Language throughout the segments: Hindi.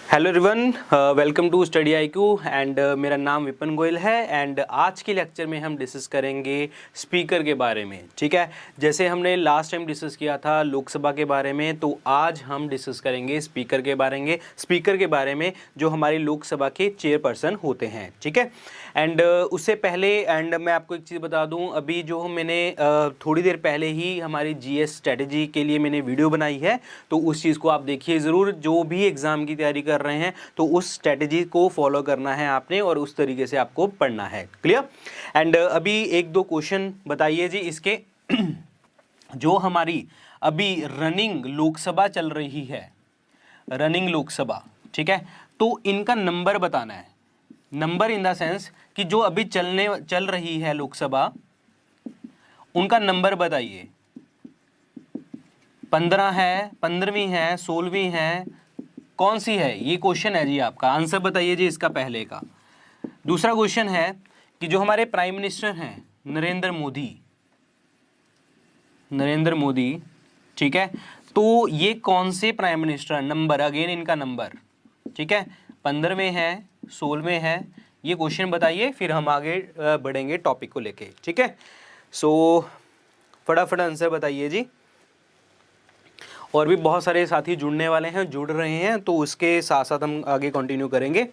Hello everyone, welcome to study IQ and मेरा नाम विपिन गोयल है एंड आज के लेक्चर में हम डिस्कस करेंगे स्पीकर के बारे में। ठीक है, जैसे हमने लास्ट टाइम डिस्कस किया था लोकसभा के बारे में, तो आज हम डिस्कस करेंगे स्पीकर के बारे में जो हमारी लोकसभा के चेयरपर्सन होते हैं। ठीक है, एंड उससे पहले मैं आपको एक चीज़ बता दूं, अभी जो मैंने थोड़ी देर पहले ही हमारी GS स्ट्रेटजी के लिए मैंने वीडियो बनाई है, तो उस चीज़ को आप देखिए ज़रूर। जो भी एग्ज़ाम की तैयारी कर रहे हैं तो उस स्ट्रेटजी को फॉलो करना है आपने और उस तरीके से आपको पढ़ना है। क्लियर? एंड अभी एक दो क्वेश्चन बताइए जी इसके जो हमारी अभी रनिंग लोकसभा चल रही है, रनिंग लोकसभा, ठीक है, तो इनका नंबर बताना है। नंबर इन द सेंस कि जो अभी चल रही है लोकसभा, उनका नंबर बताइए। 15 है, 15वीं है, 16वीं है, कौन सी है? ये क्वेश्चन है जी आपका। आंसर बताइए जी इसका पहले का। दूसरा क्वेश्चन है कि जो हमारे प्राइम मिनिस्टर हैं नरेंद्र मोदी, ठीक है, तो ये कौन से प्राइम मिनिस्टर? नंबर, अगेन इनका नंबर, ठीक है, 15वें है, 16वें है, ये क्वेश्चन बताइए, फिर हम आगे बढ़ेंगे टॉपिक को लेके। ठीक है, सो फटाफट आंसर बताइए जी। और भी बहुत सारे साथी जुड़ने वाले हैं, जुड़ रहे हैं, तो उसके साथ साथ हम आगे कंटिन्यू करेंगे।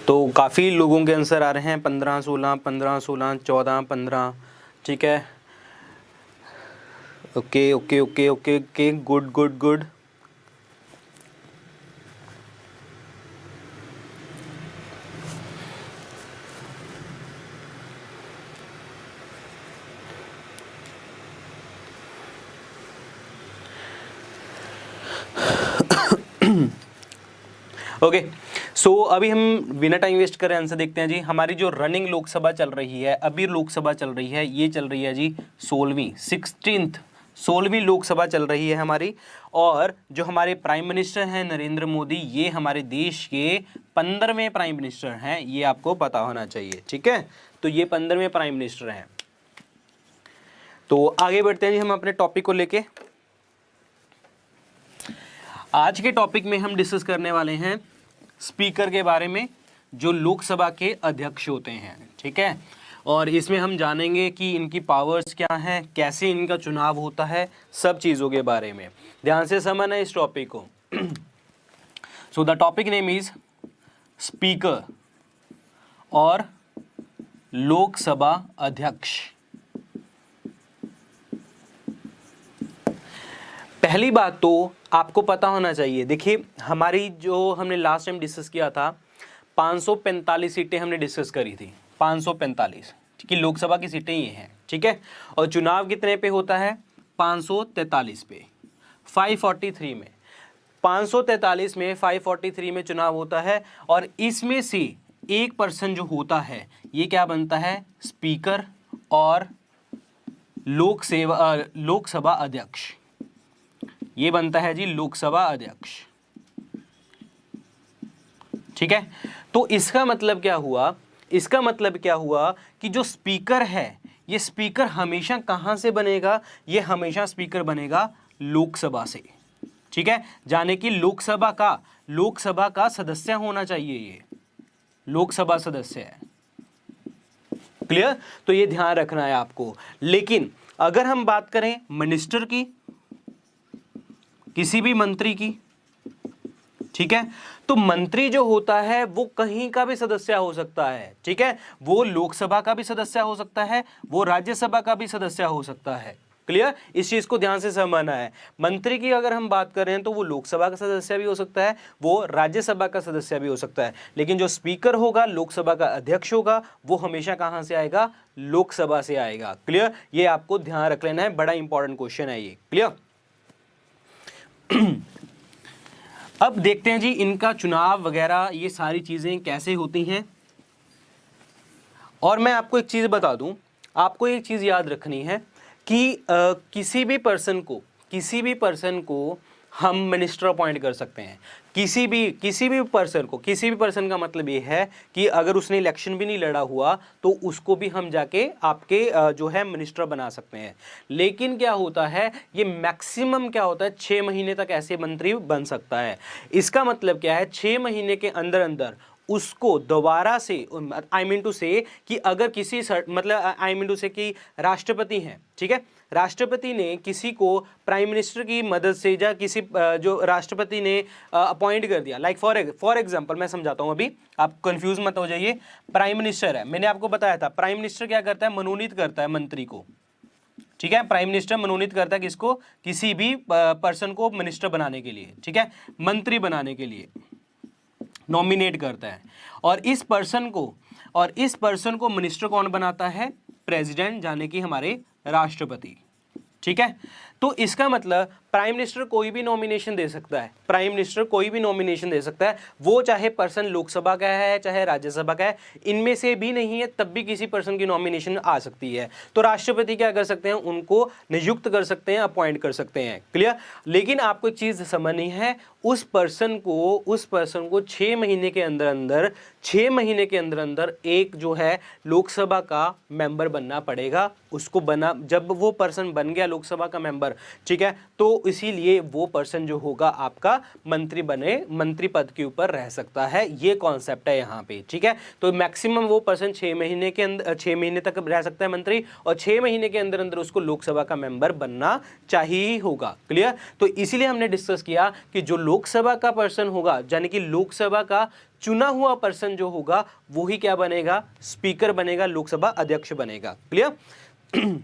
तो काफ़ी लोगों के आंसर आ रहे हैं, 15, 16, 15, 16, 14, 15, ठीक है, okay okay okay okay okay, good good good. Okay, so अभी हम बिना टाइम वेस्ट करें आंसर देखते हैं जी। हमारी जो रनिंग लोकसभा चल रही है, अभी लोकसभा चल रही है, ये चल रही है जी 16वीं लोकसभा चल रही है हमारी। और जो हमारे प्राइम मिनिस्टर हैं नरेंद्र मोदी, ये हमारे देश के 15वें प्राइम मिनिस्टर हैं, ये आपको पता होना चाहिए। ठीक है, तो ये 15वें प्राइम मिनिस्टर हैं। तो आगे बढ़ते हैं जी हम अपने टॉपिक को लेके। आज के टॉपिक में हम डिस्कस करने वाले हैं स्पीकर के बारे में, जो लोकसभा के अध्यक्ष होते हैं। ठीक है, और इसमें हम जानेंगे कि इनकी पावर्स क्या हैं, कैसे इनका चुनाव होता है, सब चीज़ों के बारे में। ध्यान से समझना इस टॉपिक को। So the topic name is speaker और लोकसभा अध्यक्ष। पहली बात तो आपको पता होना चाहिए, देखिए हमारी जो हमने लास्ट टाइम डिस्कस किया था 545 सीटें हमने डिस्कस करी थी, 545 कि लोकसभा की सीटें ये हैं। ठीक है, और चुनाव कितने पे होता है? 543 पे, 543 में, 543 में 543 में चुनाव होता है। और इसमें से एक पर्सन जो होता है ये क्या बनता है? स्पीकर और लोकसभा अध्यक्ष, ये बनता है जी लोकसभा अध्यक्ष। ठीक है, तो इसका मतलब क्या हुआ? इसका मतलब क्या हुआ कि जो स्पीकर है, ये स्पीकर हमेशा कहां से बनेगा? ये हमेशा स्पीकर बनेगा लोकसभा से। ठीक है, जाने कि लोकसभा का सदस्य होना चाहिए, ये लोकसभा सदस्य है। क्लियर? तो ये ध्यान रखना है आपको। लेकिन अगर हम बात करें मिनिस्टर की, किसी भी मंत्री की, ठीक है, तो मंत्री जो होता है वो कहीं का भी सदस्य हो सकता है। ठीक है, वो लोकसभा का भी सदस्य हो सकता है, वो राज्यसभा का भी सदस्य हो सकता है। क्लियर? इस चीज को ध्यान से समझना है। मंत्री की अगर हम बात करें तो वो लोकसभा का सदस्य भी हो सकता है, वो राज्यसभा का सदस्य भी हो सकता है, लेकिन जो स्पीकर होगा, लोकसभा का अध्यक्ष होगा, वो हमेशा कहां से आएगा? लोकसभा से आएगा। क्लियर? ये आपको ध्यान रख लेना है, बड़ा इंपॉर्टेंट क्वेश्चन है ये। क्लियर? अब देखते हैं जी इनका चुनाव वगैरह ये सारी चीजें कैसे होती हैं। और मैं आपको एक चीज बता दूं, आपको एक चीज याद रखनी है कि किसी भी पर्सन को हम मिनिस्टर अपॉइंट कर सकते हैं। किसी भी पर्सन का मतलब ये है कि अगर उसने इलेक्शन भी नहीं लड़ा हुआ तो उसको भी हम जाके आपके जो है मिनिस्टर बना सकते हैं। लेकिन क्या होता है, ये मैक्सिमम क्या होता है, 6 महीने तक ऐसे मंत्री बन सकता है। इसका मतलब क्या है, 6 महीने के अंदर अंदर उसको दोबारा से, आई मीन टू से कि अगर किसी मतलब आई मीन टू से कि राष्ट्रपति हैं, ठीक है, राष्ट्रपति ने किसी को प्राइम मिनिस्टर की मदद से या किसी जो राष्ट्रपति ने अपॉइंट कर दिया, लाइक फॉर एग्जांपल मैं समझाता हूं, अभी आप कंफ्यूज मत हो जाइए। प्राइम मिनिस्टर है, मैंने आपको बताया था प्राइम मिनिस्टर क्या करता है, मनोनीत करता है मंत्री को, ठीक है, प्राइम मिनिस्टर मनोनीत करता है किसको, किसी भी पर्सन को मिनिस्टर बनाने के लिए, ठीक है, मंत्री बनाने के लिए नॉमिनेट करता है। और इस पर्सन को मिनिस्टर कौन बनाता है, प्रेसिडेंट, यानी कि हमारे राष्ट्रपति, ठीक है। तो इसका मतलब प्राइम मिनिस्टर कोई भी नॉमिनेशन दे सकता है, प्राइम मिनिस्टर कोई भी नॉमिनेशन दे सकता है, वो चाहे पर्सन लोकसभा का है चाहे राज्यसभा का है, इनमें से भी नहीं है तब भी किसी पर्सन की नॉमिनेशन आ सकती है। तो राष्ट्रपति क्या कर सकते हैं, उनको नियुक्त कर सकते हैं, अपॉइंट कर सकते हैं, क्लियर। लेकिन आपको एक चीज समझनी है, उस पर्सन को 6 महीने के अंदर अंदर एक जो है लोकसभा का मेंबर बनना पड़ेगा। उसको जब वो पर्सन बन गया लोकसभा का मेंबर, ठीक है, तो इसीलिए वो पर्सन जो होगा आपका मंत्री पद के ऊपर रह सकता है। ये कॉन्सेप्ट है यहाँ पे, ठीक है। तो मैक्सिमम वो पर्सन 6 महीने तक रह सकता है मंत्री, और 6 महीने के अंदर अंदर उसको लोकसभा का मेंबर बनना चाहिए होगा, क्लियर। तो इसीलिए हमने डिस्कस किया कि जो लोकसभा का पर्सन होगा, यानी कि लोकसभा का चुना हुआ पर्सन जो होगा वो ही क्या बनेगा, स्पीकर बनेगा, लोकसभा अध्यक्ष बनेगा, क्लियर।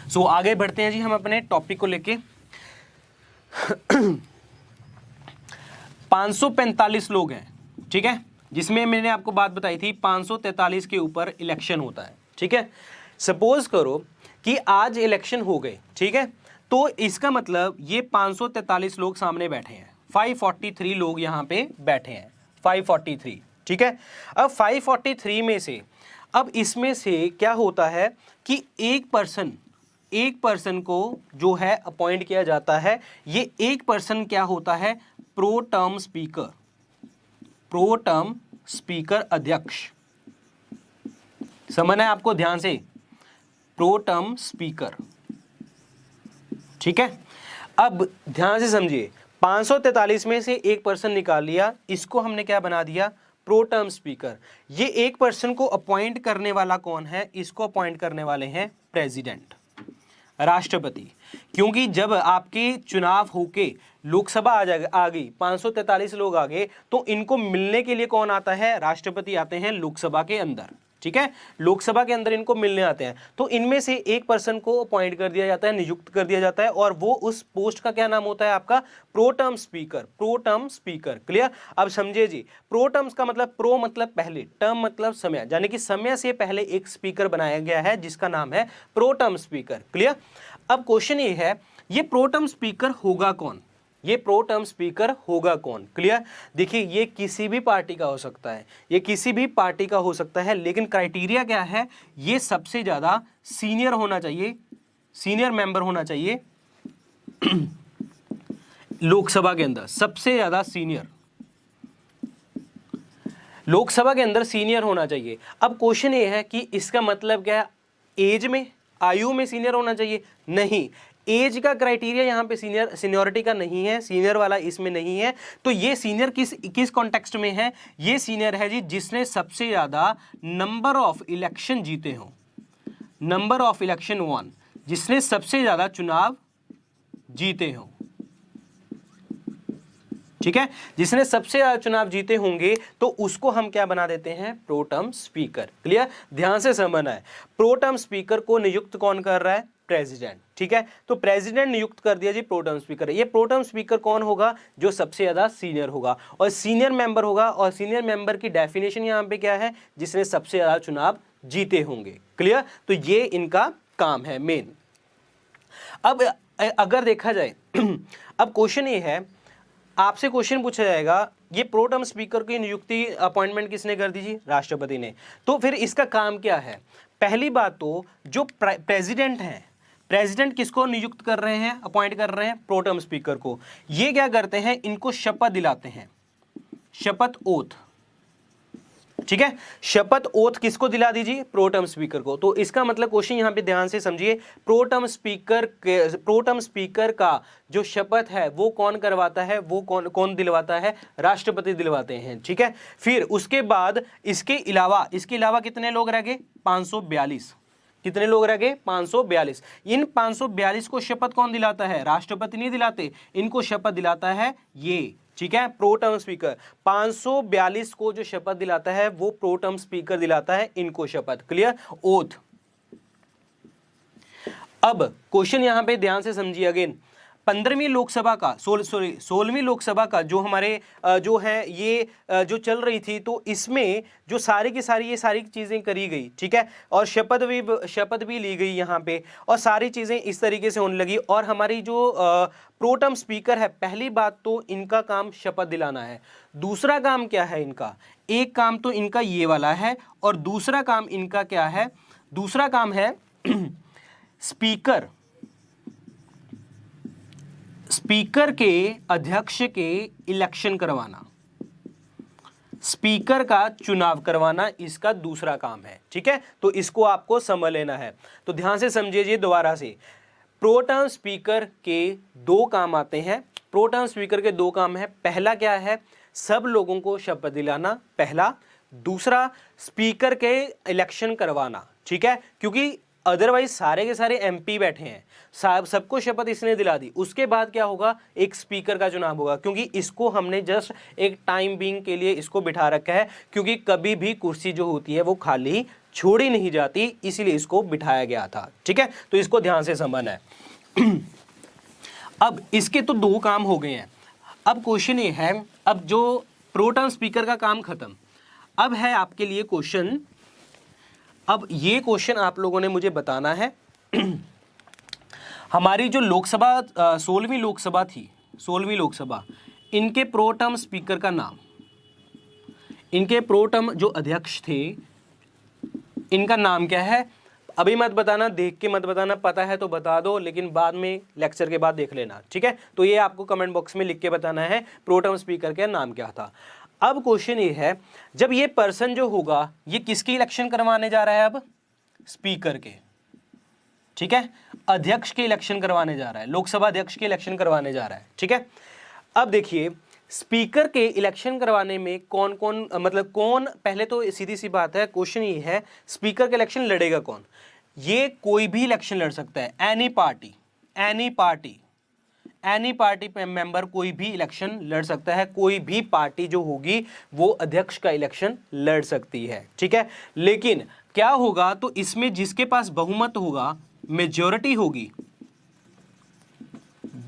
सो आगे बढ़ते हैं जी हम अपने टॉपिक को लेके। 545 लोग हैं, ठीक है, जिसमें मैंने आपको बात बताई थी 543 के ऊपर इलेक्शन होता है, ठीक है। सपोज करो कि आज इलेक्शन हो गए, ठीक है, तो इसका मतलब ये 543 लोग सामने बैठे हैं, 543 लोग यहाँ पे बैठे हैं, 543, ठीक है। अब 543 में से, अब इसमें से क्या होता है कि एक पर्सन को जो है अपॉइंट किया जाता है। ये एक पर्सन क्या होता है, प्रो टर्म स्पीकर अध्यक्ष। समझना है आपको ध्यान से, प्रो टर्म स्पीकर, ठीक है। अब ध्यान से समझिए, 543 में से एक पर्सन निकाल लिया, इसको हमने क्या बना दिया, प्रो टर्म स्पीकर। ये एक पर्सन को अपॉइंट करने वाला कौन है, इसको अपॉइंट करने वाले हैं प्रेसिडेंट, राष्ट्रपति। क्योंकि जब आपके चुनाव होके लोकसभा आ गई, 543 लोग आ गए, तो इनको मिलने के लिए कौन आता है, राष्ट्रपति आते हैं लोकसभा के अंदर, ठीक है, लोकसभा के अंदर इनको मिलने आते हैं। तो इनमें से एक पर्सन को अपॉइंट कर दिया जाता है, नियुक्त कर दिया जाता है, और वो उस पोस्ट का क्या नाम होता है आपका, प्रो टर्म स्पीकर, क्लियर। अब समझिए जी, प्रो टर्म्स का मतलब, प्रो मतलब पहले, टर्म मतलब समय, यानी कि समय से पहले एक स्पीकर बनाया गया है जिसका नाम है प्रो टर्म स्पीकर, क्लियर। अब क्वेश्चन ये है, ये प्रो टर्म स्पीकर होगा कौन, ये प्रो टर्म स्पीकर होगा कौन, क्लियर। देखिए, ये किसी भी पार्टी का हो सकता है, ये किसी भी पार्टी का हो सकता है, लेकिन क्राइटेरिया क्या है, ये सबसे ज्यादा सीनियर होना चाहिए, सीनियर मेंबर होना चाहिए लोकसभा के अंदर, सबसे ज्यादा सीनियर लोकसभा के अंदर सीनियर होना चाहिए। अब क्वेश्चन ये है कि इसका मतलब क्या है, एज में, आयु में सीनियर होना चाहिए, नहीं, एज का क्राइटेरिया यहाँ पे सीनियरिटी का नहीं है, सीनियर वाला इसमें नहीं है। तो ये सीनियर किस कॉन्टेक्स्ट में है, ये सीनियर है जी जिसने सबसे ज्यादा नंबर ऑफ इलेक्शन जीते हो, नंबर ऑफ इलेक्शन वन, जिसने सबसे ज्यादा चुनाव जीते हो, ठीक है, जिसने सबसे ज्यादा चुनाव जीते होंगे तो उसको हम क्या बना देते हैं, प्रो टर्म स्पीकर, क्लियर। ध्यान से समझना है, प्रो टर्म स्पीकर को नियुक्त कौन कर रहा है, प्रेसिडेंट, ठीक है। तो प्रेसिडेंट नियुक्त कर दिया जी प्रो टर्म स्पीकर। ये प्रो टर्म स्पीकर कौन होगा, जो सबसे ज्यादा सीनियर होगा और सीनियर मेंबर होगा, और सीनियर मेंबर की डेफिनेशन यहाँ पे क्या है, जिसने सबसे ज्यादा चुनाव जीते होंगे, क्लियर। तो ये इनका काम है मेन। अब अगर देखा जाए अब क्वेश्चन ये है, आपसे क्वेश्चन पूछा जाएगा, ये प्रो टर्म स्पीकर की नियुक्ति अपॉइंटमेंट किसने कर दी जी, राष्ट्रपति ने। तो फिर इसका काम क्या है, पहली बात तो जो प्रेसिडेंट हैं, प्रेसिडेंट किसको नियुक्त कर रहे हैं, अपॉइंट कर रहे हैं, प्रोटम स्पीकर को। ये क्या करते हैं, इनको शपथ दिलाते हैं, शपथ ओथ, ठीक है। शपथ ओथ किसको दिला दीजिए, प्रोटम स्पीकर को। तो इसका मतलब क्वेश्चन यहां पे ध्यान से समझिए, प्रोटम स्पीकर का जो शपथ है वो कौन करवाता है, वो कौन दिलवाता है, राष्ट्रपति दिलवाते हैं, ठीक है। फिर उसके बाद इसके अलावा कितने लोग रह गए, 542। कितने लोग रह गए, 542। इन 542 को शपथ कौन दिलाता है, राष्ट्रपति नहीं दिलाते, इनको शपथ दिलाता है ये, ठीक है, प्रोटम स्पीकर। 542 को जो शपथ दिलाता है वो प्रोटम स्पीकर दिलाता है इनको शपथ, क्लियर, ओथ। अब क्वेश्चन यहां पे ध्यान से समझिए अगेन, 15वीं लोकसभा का 16वीं लोकसभा का जो हमारे जो है ये जो चल रही थी, तो इसमें जो सारी की सारी ये सारी चीजें करी गई, ठीक है, और शपथ भी ली गई यहाँ पे, और सारी चीजें इस तरीके से होने लगी। और हमारी जो प्रोटम स्पीकर है, पहली बात तो इनका काम शपथ दिलाना है, दूसरा काम क्या है इनका, एक काम तो इनका ये वाला है, और दूसरा काम इनका क्या है, दूसरा काम है स्पीकर के अध्यक्ष के इलेक्शन करवाना, स्पीकर का चुनाव करवाना इसका दूसरा काम है, ठीक है। तो इसको आपको समझ लेना है, तो ध्यान से समझिए दोबारा से। प्रोटम स्पीकर के दो काम आते हैं, प्रोटम स्पीकर के दो काम है, पहला क्या है, सब लोगों को शपथ दिलाना, पहला, दूसरा स्पीकर के इलेक्शन करवाना, ठीक है, क्योंकि अदरवाइज सारे के सारे एमपी बैठे हैं, सबको शपथ इसने दिला दी, उसके बाद क्या होगा, एक स्पीकर का चुनाव होगा, क्योंकि इसको हमने जस्ट एक टाइम बीइंग के लिए इसको बिठा रखा है, क्योंकि कभी भी कुर्सी जो होती है वो खाली छोड़ी नहीं जाती, इसीलिए इसको बिठाया गया था, ठीक है। तो इसको ध्यान से समझना है। अब इसके तो दो काम हो गए हैं, अब क्वेश्चन ये है, अब जो प्रोटम स्पीकर का काम खत्म, अब है आपके लिए क्वेश्चन, अब ये क्वेश्चन आप लोगों ने मुझे बताना है। हमारी जो लोकसभा 16वीं लोकसभा थी, 16वीं लोकसभा, इनके प्रोटम स्पीकर का नाम, इनके प्रोटम जो अध्यक्ष थे इनका नाम क्या है, अभी मत बताना, देख के मत बताना, पता है तो बता दो, लेकिन बाद में लेक्चर के बाद देख लेना, ठीक है। तो ये आपको कमेंट बॉक्स में लिख के बताना है प्रोटम स्पीकर का नाम क्या था। अब क्वेश्चन ये है, जब ये पर्सन जो होगा ये किसकी इलेक्शन करवाने जा रहा है, अब स्पीकर के, ठीक है, अध्यक्ष के इलेक्शन करवाने जा रहा है, लोकसभा अध्यक्ष के इलेक्शन करवाने जा रहा है, ठीक है। अब देखिए स्पीकर के इलेक्शन करवाने में कौन कौन, मतलब कौन, पहले तो सीधी सी बात है, क्वेश्चन ये है स्पीकर का इलेक्शन लड़ेगा कौन, ये कोई भी इलेक्शन लड़ सकता है, एनी पार्टी मेंबर कोई भी इलेक्शन लड़ सकता है, कोई भी पार्टी जो होगी वो अध्यक्ष का इलेक्शन लड़ सकती है, ठीक है। लेकिन क्या होगा, तो इसमें जिसके पास बहुमत होगा, मेजॉरिटी होगी,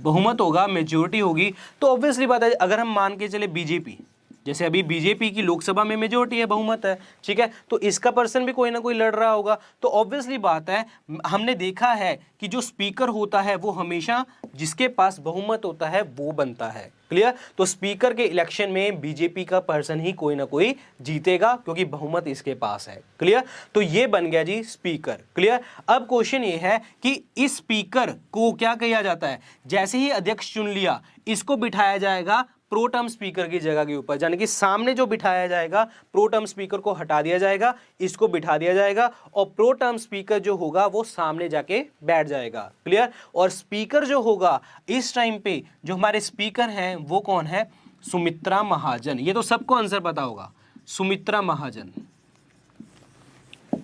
बहुमत होगा, मेजॉरिटी होगी, तो ऑब्वियसली बात है, अगर हम मान के चले बीजेपी, जैसे अभी बीजेपी की लोकसभा में मेजॉरिटी है, बहुमत है, ठीक है, तो इसका पर्सन भी कोई ना कोई लड़ रहा होगा, तो ऑब्वियसली बात है, हमने देखा है कि जो स्पीकर होता है वो हमेशा जिसके पास बहुमत होता है वो बनता है, क्लियर। तो स्पीकर के इलेक्शन में बीजेपी का पर्सन ही कोई ना कोई जीतेगा, क्योंकि बहुमत इसके पास है, क्लियर। तो ये बन गया जी स्पीकर, क्लियर। अब क्वेश्चन ये है कि इस स्पीकर को क्या किया जाता है, जैसे ही अध्यक्ष चुन लिया, इसको बिठाया जाएगा प्रोटम स्पीकर की जगह के ऊपर, यानी कि सामने जो बिठाया जाएगा, प्रोटम स्पीकर को हटा दिया जाएगा, इसको बिठा दिया जाएगा, और प्रोटम स्पीकर जो होगा वो सामने जाके बैठ जाएगा, क्लियर। और स्पीकर जो होगा इस टाइम पे, जो हमारे स्पीकर हैं वो कौन है, सुमित्रा महाजन, ये तो सबको आंसर पता होगा, सुमित्रा महाजन,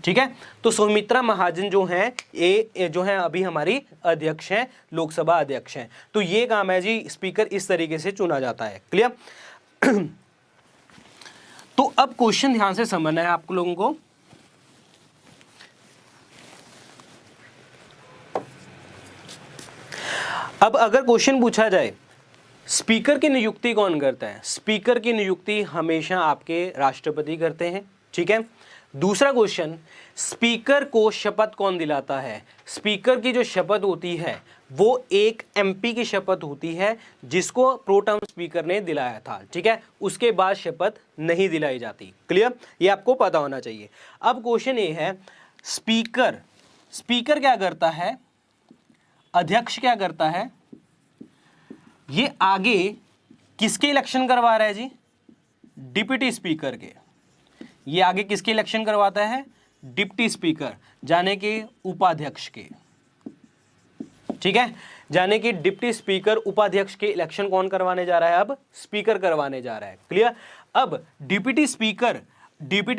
ठीक है। तो सुमित्रा महाजन जो हैं, ये जो हैं अभी हमारी अध्यक्ष हैं, लोकसभा अध्यक्ष हैं। तो ये काम है जी, स्पीकर इस तरीके से चुना जाता है, क्लियर। तो अब क्वेश्चन ध्यान से समझना है आप लोगों को, अब अगर क्वेश्चन पूछा जाए स्पीकर की नियुक्ति कौन करता है, स्पीकर की नियुक्ति हमेशा आपके राष्ट्रपति करते हैं, ठीक है। दूसरा क्वेश्चन, स्पीकर को शपथ कौन दिलाता है, स्पीकर की जो शपथ होती है वो एक एमपी की शपथ होती है, जिसको प्रोटम स्पीकर ने दिलाया था, ठीक है, उसके बाद शपथ नहीं दिलाई जाती, क्लियर, ये आपको पता होना चाहिए। अब क्वेश्चन ये है, स्पीकर क्या करता है, अध्यक्ष क्या करता है, ये आगे किसके इलेक्शन करवा रहा है जी, डिप्टी स्पीकर के। ये आगे किसके इलेक्शन करवाता है, डिप्टी स्पीकर, जाने के उपाध्यक्ष के, ठीक है, जाने कि डिप्टी स्पीकर उपाध्यक्ष के इलेक्शन कौन करवाने जा रहा है, अब स्पीकर करवाने जा रहा है। क्लियर। अब डिप्टी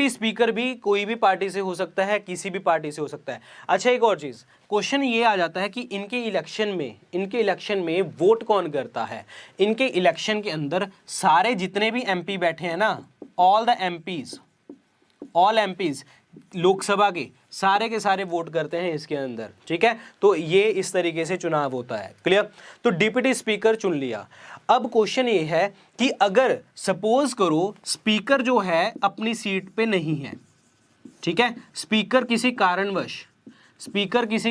स्पीकर भी कोई भी पार्टी से हो सकता है, किसी भी पार्टी से हो सकता है। अच्छा, एक और चीज, क्वेश्चन ये आ जाता है कि इनके इलेक्शन में वोट कौन करता है। इनके इलेक्शन के अंदर सारे जितने भी एमपी बैठे हैं ना, ऑल एमपीज लोकसभा के सारे वोट करते हैं इसके अंदर, ठीक है। तो ये इस तरीके से चुनाव होता है। क्लियर। तो डिप्टी स्पीकर चुन लिया। अब क्वेश्चन ये है कि अगर सपोज करो स्पीकर जो है अपनी सीट पे नहीं है, ठीक है, स्पीकर किसी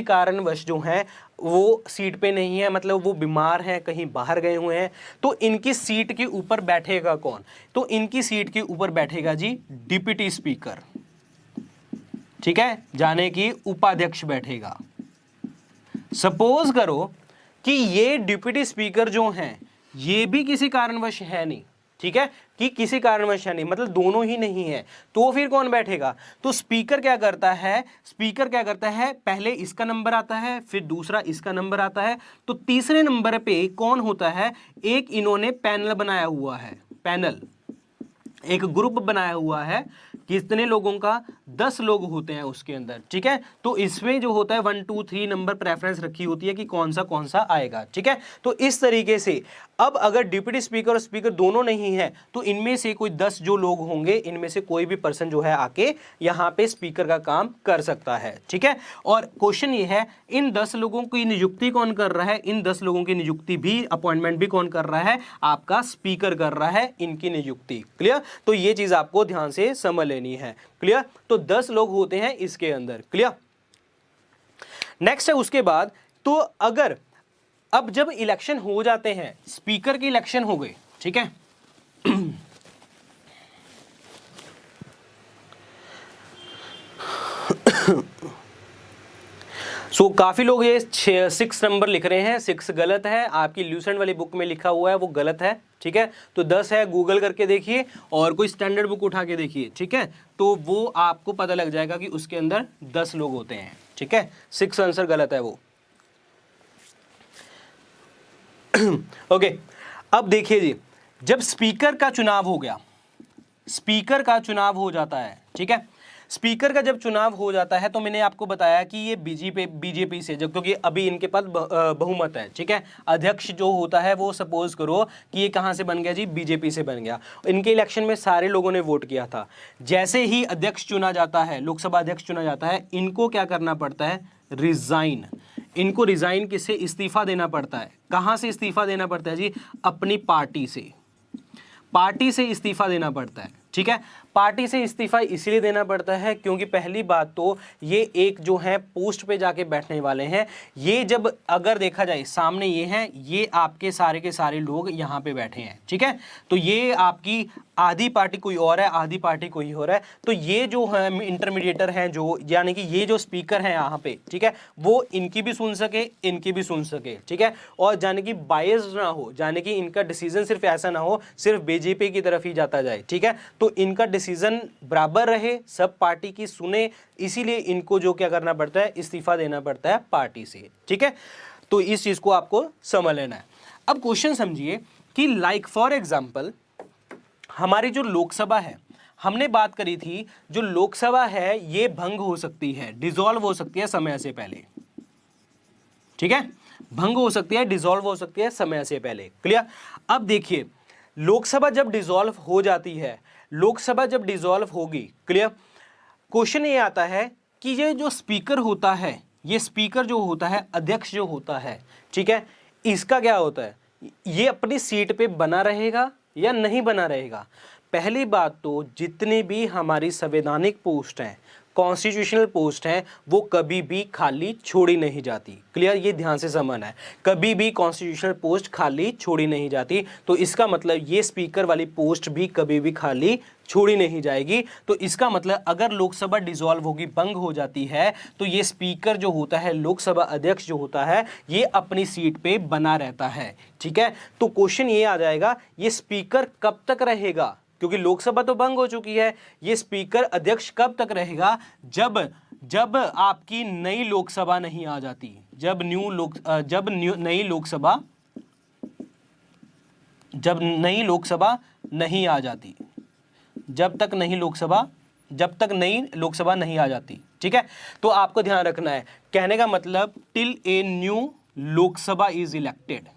कारणवश जो है वो सीट पे नहीं है, मतलब वो बीमार हैं, कहीं बाहर गए हुए हैं, तो इनकी सीट के ऊपर बैठेगा कौन, तो इनकी सीट के ऊपर बैठेगा जी डिप्टी स्पीकर, ठीक है, जाने की उपाध्यक्ष बैठेगा। सपोज करो कि ये डिप्टी स्पीकर जो हैं ये भी किसी कारणवश है नहीं, ठीक है, कि किसी कारणवश है नहीं, मतलब दोनों ही नहीं है, तो फिर कौन बैठेगा, तो स्पीकर क्या करता है, पहले इसका नंबर आता है, फिर दूसरा इसका नंबर आता है, तो तीसरे नंबर पे कौन होता है, एक इन्होंने पैनल बनाया हुआ है, एक ग्रुप बनाया हुआ है, कितने लोगों का, 10 लोग होते हैं उसके अंदर, ठीक है। तो इसमें जो होता है 1 2 3 नंबर प्रेफरेंस रखी होती है कि कौन सा आएगा, ठीक है। तो इस तरीके से अब अगर डिप्टी स्पीकर और स्पीकर दोनों नहीं है तो इनमें से कोई 10 जो लोग होंगे, इनमें से कोई भी पर्सन जो है आके यहाँ पे स्पीकर का काम कर सकता है, ठीक है। और क्वेश्चन ये है इन 10 लोगों की नियुक्ति कौन कर रहा है, इन 10 लोगों की नियुक्ति भी, अपॉइंटमेंट भी कौन कर रहा है, आपका स्पीकर कर रहा है इनकी नियुक्ति। क्लियर। तो ये चीज आपको ध्यान से समझ लेनी है। क्लियर। तो 10 लोग होते हैं इसके अंदर। क्लियर। नेक्स्ट है उसके बाद, तो अगर अब जब इलेक्शन हो जाते हैं, स्पीकर के इलेक्शन हो गए, ठीक है, सो काफी लोग ये 6 नंबर लिख रहे हैं, 6 गलत है, आपकी ल्यूसेंट वाली बुक में लिखा हुआ है वो गलत है, ठीक है। तो 10 है, गूगल करके देखिए और कोई स्टैंडर्ड बुक उठा के देखिए, ठीक है, तो वो आपको पता लग जाएगा कि उसके अंदर 10 लोग होते हैं, ठीक है। 6 आंसर गलत है वो। ओके, अब देखिए जी, जब स्पीकर का चुनाव हो गया, स्पीकर का चुनाव हो जाता है, ठीक है, स्पीकर का जब चुनाव हो जाता है तो मैंने आपको बताया कि ये बीजेपी से, जब क्योंकि अभी इनके पास बहुमत है, ठीक है, अध्यक्ष जो होता है वो सपोज करो कि ये कहाँ से बन गया जी, बीजेपी से बन गया। इनके इलेक्शन में सारे लोगों ने वोट किया था। जैसे ही अध्यक्ष चुना जाता है, लोकसभा अध्यक्ष चुना जाता है, इनको क्या करना पड़ता है, रिजाइन, इनको रिजाइन किससे, इस्तीफा देना पड़ता है। कहां से इस्तीफा देना पड़ता है जी, अपनी पार्टी से इस्तीफा देना पड़ता है, ठीक है। पार्टी से इस्तीफा इसलिए देना पड़ता है क्योंकि पहली बात तो ये एक जो है पोस्ट पे जाके बैठने वाले हैं। ये जब अगर देखा जाए सामने ये हैं, ये आपके सारे के सारे लोग यहाँ पे बैठे हैं, ठीक है। तो ये आपकी आधी पार्टी कोई और है, आधी पार्टी कोई और है। तो ये जो है इंटरमीडिएटर हैं, जो यानी कि ये जो स्पीकर हैं यहाँ पे, ठीक है, वो इनकी भी सुन सके, इनकी भी सुन सके, ठीक है, और जाने की बायस ना हो, जाने कि इनका डिसीजन सिर्फ ऐसा ना हो सिर्फ बीजेपी की तरफ ही जाता जाए, ठीक है। तो इनका डिसीजन बराबर रहे, सब पार्टी की सुने, इसीलिए इनको जो क्या करना पड़ता है, इस्तीफा देना पड़ता है पार्टी से, ठीक है। तो इस चीज को आपको समझ लेना है। अब क्वेश्चन समझिए कि लाइक फॉर एग्जांपल हमारी जो लोकसभा है, हमने बात करी थी जो लोकसभा है ये भंग हो सकती है, डिसॉल्व हो सकती है समय से पहले, ठीक है, भंग हो सकती है, डिसॉल्व हो सकती है समय से पहले। क्लियर। अब देखिए लोकसभा जब डिसॉल्व हो जाती है, लोकसभा जब डिसॉल्व होगी, क्लियर, क्वेश्चन ये आता है कि ये जो स्पीकर होता है, ये स्पीकर जो होता है, अध्यक्ष जो होता है, ठीक है, इसका क्या होता है, ये अपनी सीट पे बना रहेगा या नहीं बना रहेगा। पहली बात तो जितने भी हमारी संवैधानिक पोस्ट हैं कॉन्स्टिट्यूशनल पोस्ट हैं वो कभी भी खाली छोड़ी नहीं जाती। क्लियर, ये ध्यान से समझना है, कभी भी कॉन्स्टिट्यूशनल पोस्ट खाली छोड़ी नहीं जाती। तो इसका मतलब ये स्पीकर वाली पोस्ट भी कभी भी खाली छोड़ी नहीं जाएगी। तो इसका मतलब अगर लोकसभा डिसॉल्व होगी, भंग हो जाती है, तो ये स्पीकर जो होता है, लोकसभा अध्यक्ष जो होता है, ये अपनी सीट पे बना रहता है। ठीक है, तो क्वेश्चन ये आ जाएगा, ये स्पीकर कब तक रहेगा, क्योंकि लोकसभा तो भंग हो चुकी है, ये स्पीकर अध्यक्ष कब तक रहेगा, जब आपकी नई लोकसभा नहीं आ जाती, जब नई लोकसभा नहीं आ जाती, जब तक नई लोकसभा नहीं आ जाती। ठीक है, तो आपको ध्यान रखना है, कहने का मतलब till a new Lok Sabha is elected.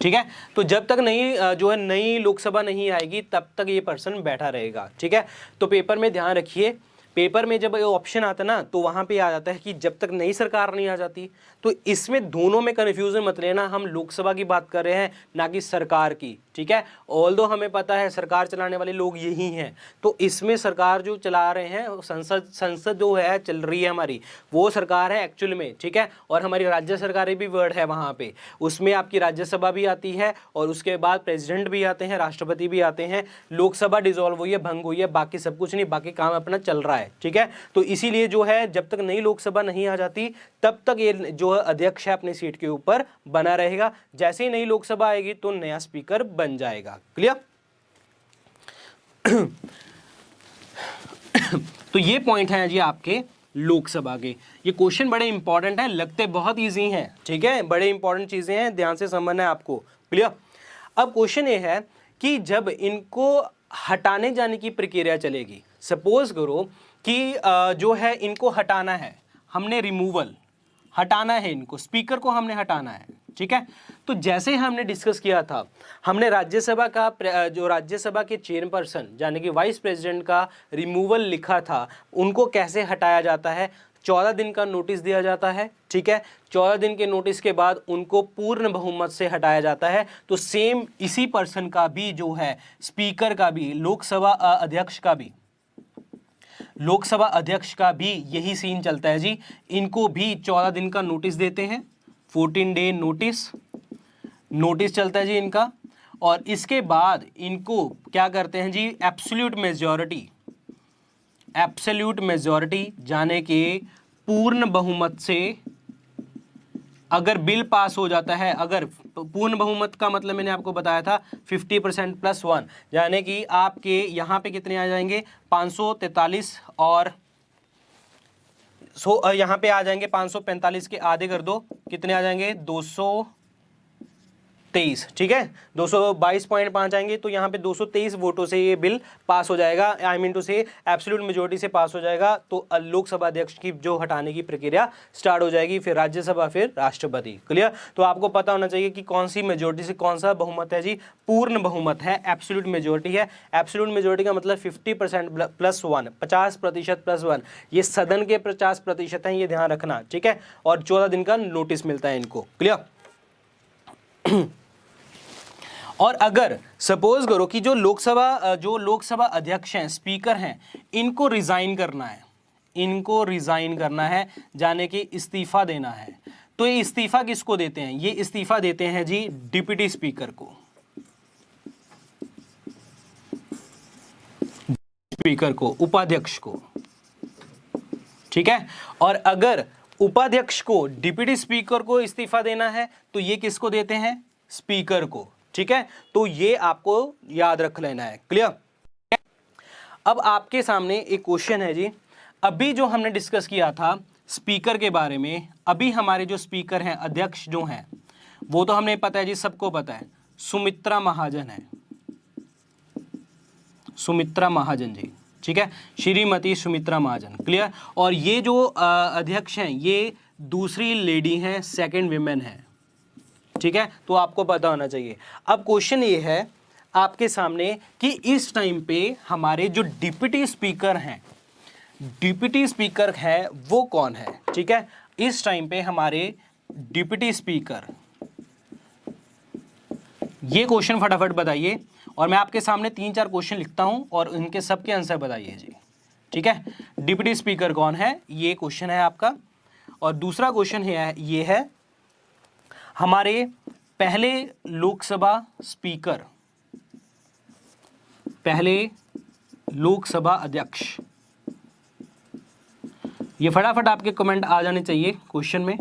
ठीक है, तो जब तक नई लोकसभा नहीं आएगी तब तक ये पर्सन बैठा रहेगा। ठीक है, तो पेपर में ध्यान रखिए, पेपर में जब ये ऑप्शन आता ना तो वहां पे आ जाता है कि जब तक नई सरकार नहीं आ जाती। तो इसमें दोनों में कन्फ्यूजन मत लेना, हम लोकसभा की बात कर रहे हैं ना कि सरकार की। ठीक है, ऑल्दो हमें पता है सरकार चलाने वाले लोग यही हैं, तो इसमें सरकार जो चला रहे हैं, संसद जो है चल रही है हमारी, वो सरकार है एक्चुअल में। ठीक है, और हमारी राज्य सरकारें भी वर्ड है वहाँ पे, उसमें आपकी राज्यसभा भी आती है और उसके बाद प्रेसिडेंट भी आते हैं, राष्ट्रपति भी आते हैं। लोकसभा डिसॉल्व हुई है, भंग हुई है, बाकी सब कुछ नहीं, बाकी काम अपना चल रहा है। ठीक है, तो इसीलिए जो है जब तक नई लोकसभा नहीं आ जाती तब तक ये जो अध्यक्ष है अपनी सीट के ऊपर बना रहेगा। जैसे ही नई लोकसभा आएगी तो नया स्पीकर बन जाएगा। क्लियर? तो ये पॉइंट है जी आपके लोकसभा के। ये क्वेश्चन बड़े इंपॉर्टेंट हैं, लगते बहुत इजी हैं। ठीक है, बड़े इंपॉर्टेंट चीजें हैं, ध्यान से समझना है आपको। क्लियर? अब क्वेश्चन ये है कि जब इनको हटाने जाने की प्रक्रिया चलेगी, सपोज करो कि जो है इनको हटाना है, हमने रिमूवल हटाना है, इनको स्पीकर को हमने हटाना है। ठीक है, तो जैसे हमने डिस्कस किया था, हमने राज्यसभा का जो राज्यसभा के चेयरपर्सन यानी कि वाइस प्रेसिडेंट का रिमूवल लिखा था, उनको कैसे हटाया जाता है, 14 दिन का नोटिस दिया जाता है। ठीक है, 14 दिन के नोटिस के बाद उनको पूर्ण बहुमत से हटाया जाता है। तो सेम इसी पर्सन का भी जो है, स्पीकर का भी, लोकसभा अध्यक्ष का भी यही सीन चलता है जी। इनको भी 14 दिन का नोटिस देते हैं, 14 डे नोटिस चलता है जी इनका। और इसके बाद इनको क्या करते हैं जी, एब्सोल्यूट मेजॉरिटी जाने के पूर्ण बहुमत से अगर बिल पास हो जाता है, अगर पूर्ण बहुमत का मतलब मैंने आपको बताया था 50% + 1, यानी कि आपके यहाँ पे कितने आ जाएंगे 543 और यहाँ पे आ जाएंगे 545 के आधे कर दो, कितने आ जाएंगे 223। ठीक है, 222.5 आएंगे, तो यहाँ पे 223 वोटों से ये बिल पास हो जाएगा, आई मीन टू से एब्सोल्यूट मेजोरिटी से पास हो जाएगा। तो लोकसभा अध्यक्ष की जो हटाने की प्रक्रिया स्टार्ट हो जाएगी, फिर राज्यसभा, फिर राष्ट्रपति। क्लियर? तो आपको पता होना चाहिए कि कौन सी मेजोरिटी से कौन सा बहुमत है जी, पूर्ण बहुमत है, एब्सोल्यूट मेजोरिटी है। एब्सोल्यूट मेजोरिटी का मतलब 50% + 1, 50% + 1, ये सदन के 50% हैं, ये ध्यान रखना। ठीक है, और 14 दिन का नोटिस मिलता है इनको। क्लियर? और अगर सपोज करो कि जो लोकसभा अध्यक्ष हैं, स्पीकर हैं, इनको रिजाइन करना है, जाने कि इस्तीफा देना है, तो ये इस्तीफा किसको देते हैं, ये इस्तीफा देते हैं जी डिप्टी स्पीकर को, उपाध्यक्ष को। ठीक है, और अगर उपाध्यक्ष को, डिप्टी स्पीकर को इस्तीफा देना है तो ये किसको देते हैं, स्पीकर को। ठीक है, तो ये आपको याद रख लेना है। क्लियर? अब आपके सामने एक क्वेश्चन है जी, अभी जो हमने डिस्कस किया था स्पीकर के बारे में, अभी हमारे जो स्पीकर हैं, अध्यक्ष जो हैं, वो तो हमें पता है जी, सबको पता है, सुमित्रा महाजन है, सुमित्रा महाजन जी। ठीक है, श्रीमती सुमित्रा महाजन। क्लियर? और ये जो अध्यक्ष हैं, ये दूसरी लेडी हैं, सेकंड विमेन है। ठीक है, तो आपको पता होना चाहिए। अब क्वेश्चन ये है आपके सामने कि इस टाइम पे हमारे जो डिप्टी स्पीकर है वो कौन है। ठीक है, इस टाइम पे हमारे डिप्टी स्पीकर, ये क्वेश्चन फटाफट बताइए, और मैं आपके सामने 3-4 क्वेश्चन लिखता हूं और इनके सबके आंसर बताइए जी। ठीक है, डिप्टी स्पीकर कौन है, ये क्वेश्चन है आपका। और दूसरा क्वेश्चन है ये है हमारे पहले लोकसभा स्पीकर, पहले लोकसभा अध्यक्ष। ये फटाफट आपके कमेंट आ जाने चाहिए क्वेश्चन में।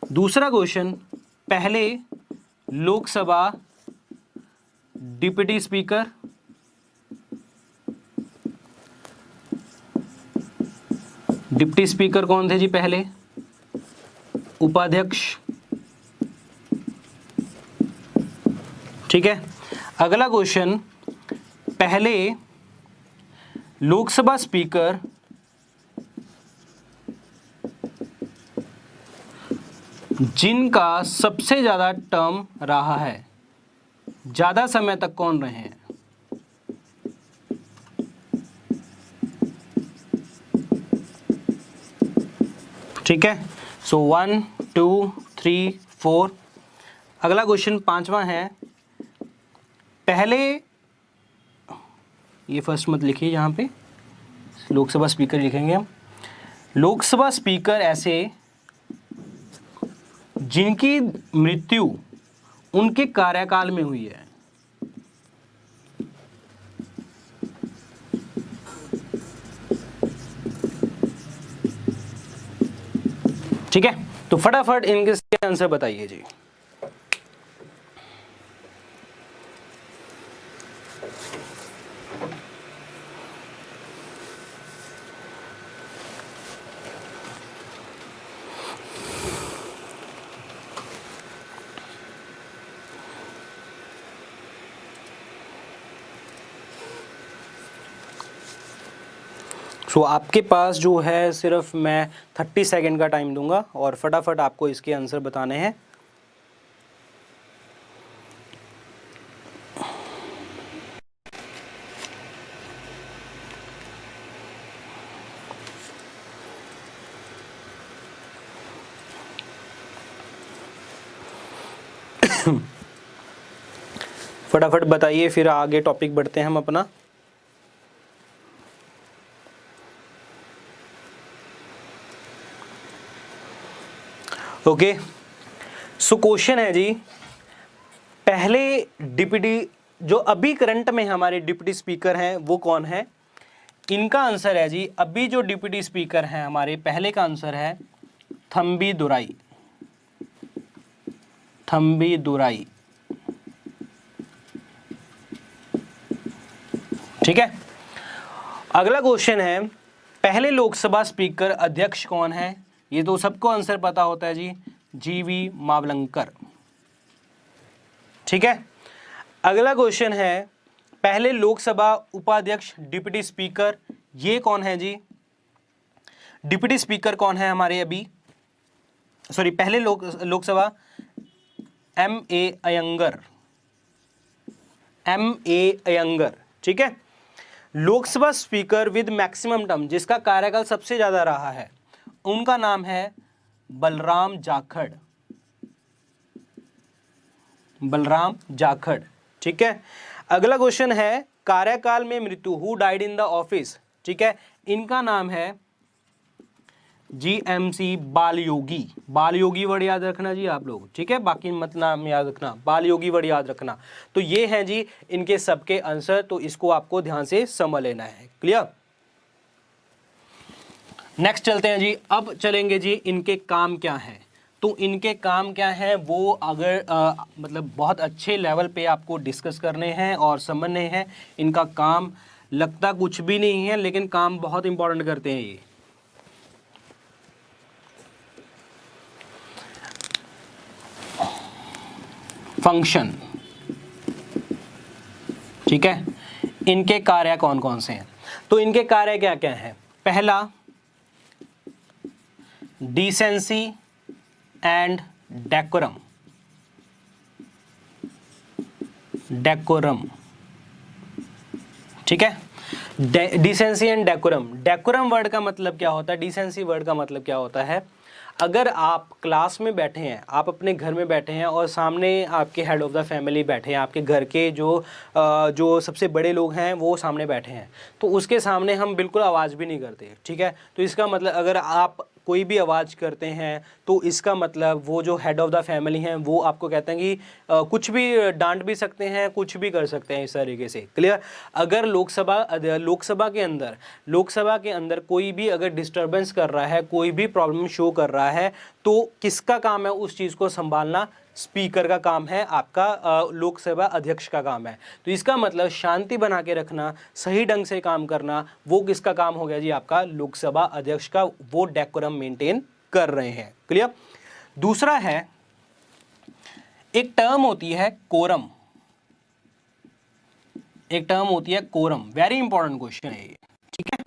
दूसरा क्वेश्चन, पहले Lok Sabha deputy speaker, deputy speaker कौन थे जी पहले, उपाध्यक्ष। ठीक है, अगला क्वेश्चन, पहले लोकसभा स्पीकर जिनका सबसे ज्यादा टर्म रहा है, ज्यादा समय तक कौन रहे हैं। ठीक है, सो 1 2 3 4। अगला क्वेश्चन पांचवा है, पहले, ये फर्स्ट मत लिखिए यहाँ पे, लोकसभा स्पीकर लिखेंगे हम। लोकसभा स्पीकर ऐसे जिनकी मृत्यु उनके कार्यकाल में हुई है। ठीक है, तो फटाफट इनके आंसर बताइए जी। सो आपके पास जो है सिर्फ मैं 30 सेकेंड का टाइम दूंगा और फटाफट आपको इसके आंसर बताने हैं। फटाफट बताइए, फिर आगे टॉपिक बढ़ते हैं हम अपना। ओके, सो क्वेश्चन है जी, पहले डिप्टी, जो अभी करंट में हमारे डिप्टी स्पीकर हैं वो कौन है। इनका आंसर है जी, अभी जो डिप्टी स्पीकर हैं हमारे, पहले का आंसर है थम्बी दुराई, थम्बी दुराई। ठीक है, अगला क्वेश्चन है, पहले लोकसभा स्पीकर अध्यक्ष कौन है। ये तो सबको आंसर पता होता है जी, जीवी मावलंकर। ठीक है, अगला क्वेश्चन है, पहले लोकसभा उपाध्यक्ष डिप्टी स्पीकर, ये कौन है जी। डिप्टी स्पीकर कौन है हमारे अभी, सॉरी, पहले लोकसभा M.A. अयंगर, M.A. अयंगर। ठीक है, Lok Sabha speaker with maximum term, जिसका कार्यकाल सबसे ज्यादा रहा है, उनका नाम है बलराम जाखड़, बलराम जाखड़। ठीक है, अगला क्वेश्चन है, कार्यकाल में मृत्यु, who died in the office. ठीक है, इनका नाम है GMC बाल योगी। बाल योगी वर्ड याद रखना जी आप लोग, ठीक है, बाकी मत नाम याद रखना, बाल योगी वर्ड याद रखना। तो ये हैं जी इनके सबके आंसर, तो इसको आपको ध्यान से समझ लेना है। क्लियर, नेक्स्ट चलते हैं जी। अब चलेंगे जी इनके काम क्या हैं। तो इनके काम क्या हैं वो अगर मतलब बहुत अच्छे लेवल पे आपको डिस्कस करने हैं और समझने हैं। इनका काम लगता कुछ भी नहीं है, लेकिन काम बहुत इंपॉर्टेंट करते हैं ये। फंक्शन, ठीक है, इनके कार्य कौन कौन से हैं। तो इनके कार्य क्या क्या हैं। पहला, डिसेंसी एंड डेकोरम, डेकोरम। ठीक है, decency and decorum. Decorum word का मतलब क्या होता है, डिसेंसी वर्ड का मतलब क्या होता है। अगर आप क्लास में बैठे हैं, आप अपने घर में बैठे हैं और सामने आपके हेड ऑफ़ द फैमिली बैठे हैं, आपके घर के जो सबसे बड़े लोग हैं वो सामने बैठे हैं, तो उसके सामने हम बिल्कुल आवाज़ भी नहीं करते, ठीक है। तो इसका मतलब अगर आप कोई भी आवाज़ करते हैं तो इसका मतलब वो जो हेड ऑफ़ द फैमिली हैं वो आपको कहते हैं कि कुछ भी डांट भी सकते हैं, कुछ भी कर सकते हैं, इस तरीके से। क्लियर। अगर लोकसभा के अंदर कोई भी अगर डिस्टर्बेंस कर रहा है, कोई भी प्रॉब्लम शो कर रहा है, तो किसका काम है उस चीज़ को संभालना? स्पीकर का काम है, आपका लोकसभा अध्यक्ष का काम है। तो इसका मतलब शांति बना के रखना, सही ढंग से काम करना, वो किसका काम हो गया जी? आपका लोकसभा अध्यक्ष का। वो डेकोरम मेंटेन कर रहे हैं। क्लियर। दूसरा है, एक टर्म होती है कोरम, एक टर्म होती है कोरम। वेरी इंपॉर्टेंट क्वेश्चन है ये, ठीक है।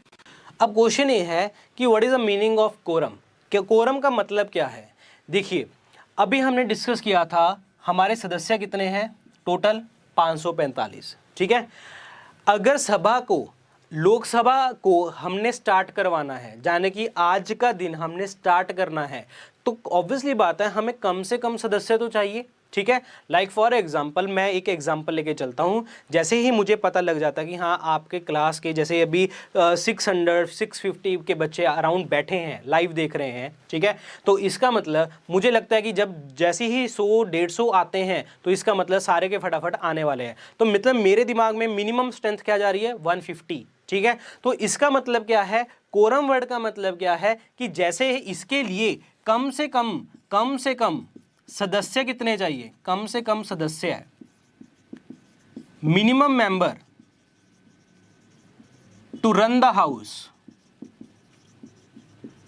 अब क्वेश्चन ये है कि what is the meaning of quorum, कि कोरम का मतलब क्या है? देखिए, अभी हमने डिस्कस किया था हमारे सदस्य कितने हैं टोटल? 545, ठीक है। अगर लोकसभा को हमने स्टार्ट करवाना है, यानी कि आज का दिन हमने स्टार्ट करना है, तो ऑब्वियसली बात है हमें कम से कम सदस्य तो चाहिए, ठीक है। लाइक फॉर एग्जांपल, मैं एक एग्जांपल लेके चलता हूँ। जैसे ही मुझे पता लग जाता है कि हाँ आपके क्लास के जैसे अभी 650 के बच्चे अराउंड बैठे हैं, लाइव देख रहे हैं, ठीक है, तो इसका मतलब मुझे लगता है कि जब जैसे ही 100-150 आते हैं तो इसका मतलब सारे के फटाफट आने वाले हैं। तो मतलब मेरे दिमाग में मिनिमम स्ट्रेंथ क्या जा रही है? 150, ठीक है। तो इसका मतलब क्या है? कोरम वर्ड का मतलब क्या है कि जैसे इसके लिए कम से कम सदस्य कितने चाहिए? कम से कम सदस्य है, minimum member to run the house,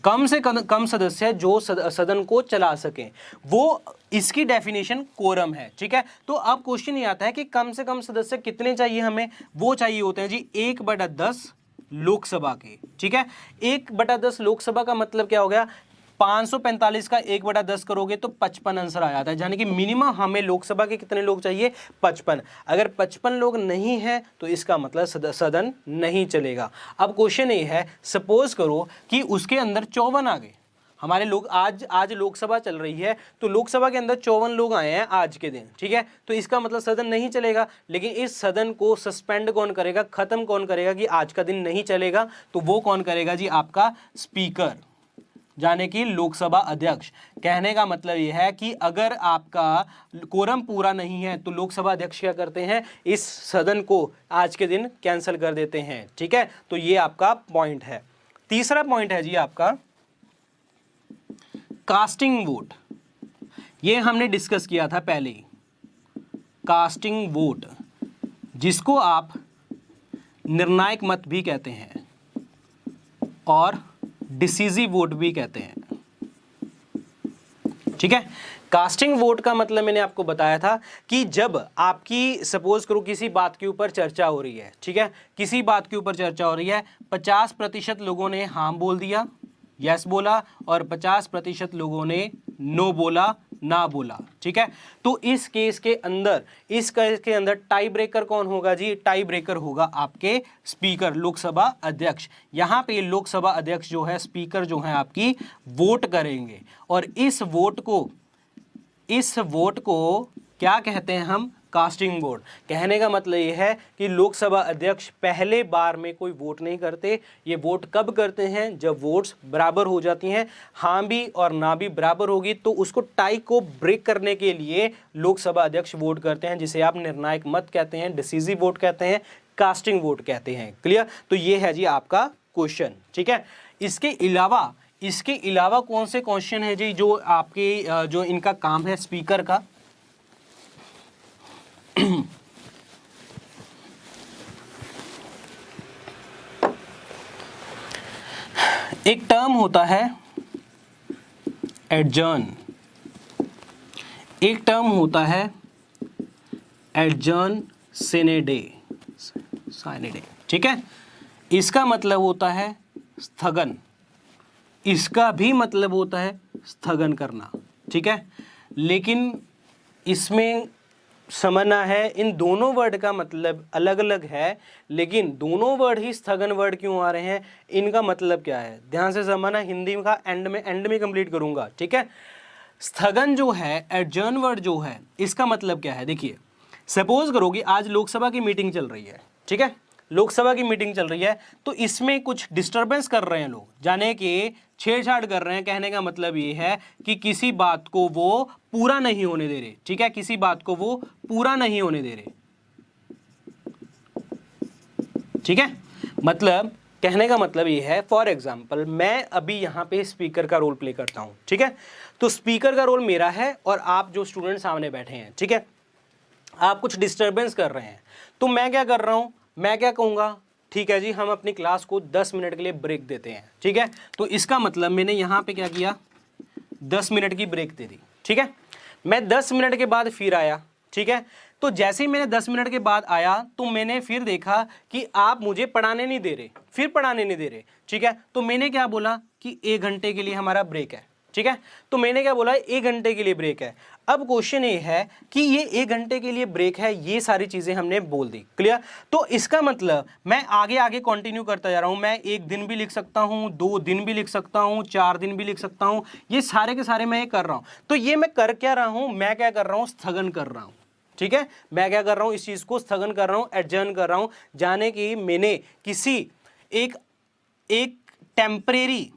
कम से कम सदस्य जो सदन को चला सके, वो इसकी डेफिनेशन कोरम है, ठीक है। तो अब क्वेश्चन ये आता है कि कम से कम सदस्य कितने चाहिए हमें? वो चाहिए होते हैं जी 1/10 लोकसभा के, ठीक है। 1/10 लोकसभा का मतलब क्या हो गया? 545 का 1/10 करोगे तो 55 आंसर आ जाता है, यानी कि मिनिमम हमें लोकसभा के कितने लोग चाहिए? 55। अगर 55 लोग नहीं हैं तो इसका मतलब सदन नहीं चलेगा। अब क्वेश्चन ये है, सपोज करो कि उसके अंदर 54 आ गए हमारे लोग, आज लोकसभा चल रही है, तो लोकसभा के अंदर 54 लोग आए हैं आज के दिन, ठीक है। तो इसका मतलब सदन नहीं चलेगा। लेकिन इस सदन को सस्पेंड कौन करेगा, खत्म कौन करेगा कि आज का दिन नहीं चलेगा? तो वो कौन करेगा जी? आपका स्पीकर, यानी कि लोकसभा अध्यक्ष। कहने का मतलब यह है कि अगर आपका कोरम पूरा नहीं है तो लोकसभा अध्यक्ष क्या करते हैं? इस सदन को आज के दिन कैंसिल कर देते हैं, ठीक है। तो ये आपका पॉइंट है। तीसरा पॉइंट है जी आपका कास्टिंग वोट। ये हमने डिस्कस किया था पहले ही। कास्टिंग वोट, जिसको आप निर्णायक मत भी कहते हैं और डिसीजिव वोट भी कहते हैं, ठीक है। कास्टिंग वोट का मतलब मैंने आपको बताया था कि जब आपकी सपोज करो किसी बात के ऊपर चर्चा हो रही है, ठीक है, किसी बात के ऊपर चर्चा हो रही है, 50% लोगों ने हाँ बोल दिया, यस बोला, और 50% लोगों ने नो बोला, ना बोला, ठीक है। तो इस केस के अंदर टाई ब्रेकर कौन होगा जी? टाई ब्रेकर होगा आपके स्पीकर, लोकसभा अध्यक्ष। यहाँ पे लोकसभा अध्यक्ष जो है, स्पीकर जो है आपकी वोट करेंगे, और इस वोट को क्या कहते हैं हम? Casting vote. कहने का मतलब ये है कि लोकसभा अध्यक्ष पहले बार में कोई वोट नहीं करते। ये वोट कब करते हैं? जब वोट्स बराबर हो जाती हैं, हाँ भी और ना भी बराबर होगी, तो उसको टाई को ब्रेक करने के लिए लोकसभा अध्यक्ष वोट करते हैं, जिसे आप निर्णायक मत कहते हैं, डिसीजिव वोट कहते हैं, कास्टिंग वोट कहते हैं। क्लियर। तो ये है जी आपका क्वेश्चन, ठीक है। इसके अलावा कौन से क्वेश्चन है जी जो आपके जो इनका काम है स्पीकर का? एक टर्म होता है एडजर्न, एक टर्म होता है एडजर्न सिनेडे, ठीक है। इसका मतलब होता है स्थगन, इसका भी मतलब होता है स्थगन करना, ठीक है। लेकिन इसमें समझना है, इन दोनों वर्ड का मतलब अलग अलग है, लेकिन दोनों वर्ड ही स्थगन वर्ड क्यों आ रहे हैं, इनका मतलब क्या है, ध्यान से समझना। हिंदी का एंड में कंप्लीट करूंगा, ठीक है। स्थगन जो है, एडजर्न वर्ड जो है, इसका मतलब क्या है, देखिए सपोज करो कि आज लोकसभा की मीटिंग चल रही है, ठीक है, लोकसभा की मीटिंग चल रही है, तो इसमें कुछ डिस्टरबेंस कर रहे हैं लोग, जाने कि छेड़छाड़ कर रहे हैं। कहने का मतलब ये है कि किसी बात को वो पूरा नहीं होने दे रहे, ठीक है, किसी बात को वो पूरा नहीं होने दे रहे, ठीक है। मतलब कहने का मतलब ये है, फॉर एग्जाम्पल मैं अभी यहाँ पे स्पीकर का रोल प्ले करता हूँ, ठीक है, तो स्पीकर का रोल मेरा है और आप जो स्टूडेंट सामने बैठे हैं, ठीक है, आप कुछ डिस्टरबेंस कर रहे हैं, तो मैं क्या कर रहा हूँ, मैं क्या कहूँगा, ठीक है जी, हम अपनी क्लास को 10 मिनट के लिए ब्रेक देते हैं, ठीक है। तो इसका मतलब मैंने यहाँ पे क्या किया, 10 मिनट की ब्रेक दे दी, ठीक है। मैं 10 मिनट के बाद फिर आया, ठीक है, तो जैसे ही मैंने 10 मिनट के बाद आया तो मैंने फिर देखा कि आप मुझे पढ़ाने नहीं दे रहे, फिर पढ़ाने नहीं दे रहे, ठीक है, तो मैंने क्या बोला कि 1 घंटे के लिए हमारा ब्रेक है, ठीक है, तो मैंने क्या बोला, 1 घंटे के लिए ब्रेक है। अब क्वेश्चन ये है कि ये 1 घंटे के लिए ब्रेक है, ये सारी चीजें हमने बोल दी, क्लियर। तो इसका मतलब मैं आगे आगे कंटिन्यू करता जा रहा हूं, मैं 1 दिन भी लिख सकता हूं, 2 दिन भी लिख सकता हूं, 4 दिन भी लिख सकता हूं, ये सारे के सारे मैं ये कर रहा हूं। तो ये मैं कर क्या रहा हूं, मैं क्या कर रहा हूं, स्थगन कर रहा हूं, ठीक है, मैं क्या कर रहा हूं, इस चीज को स्थगन कर रहा हूं, एडजर्न कर रहा हूं, जाने की मैंने किसी एक टेम्परेरी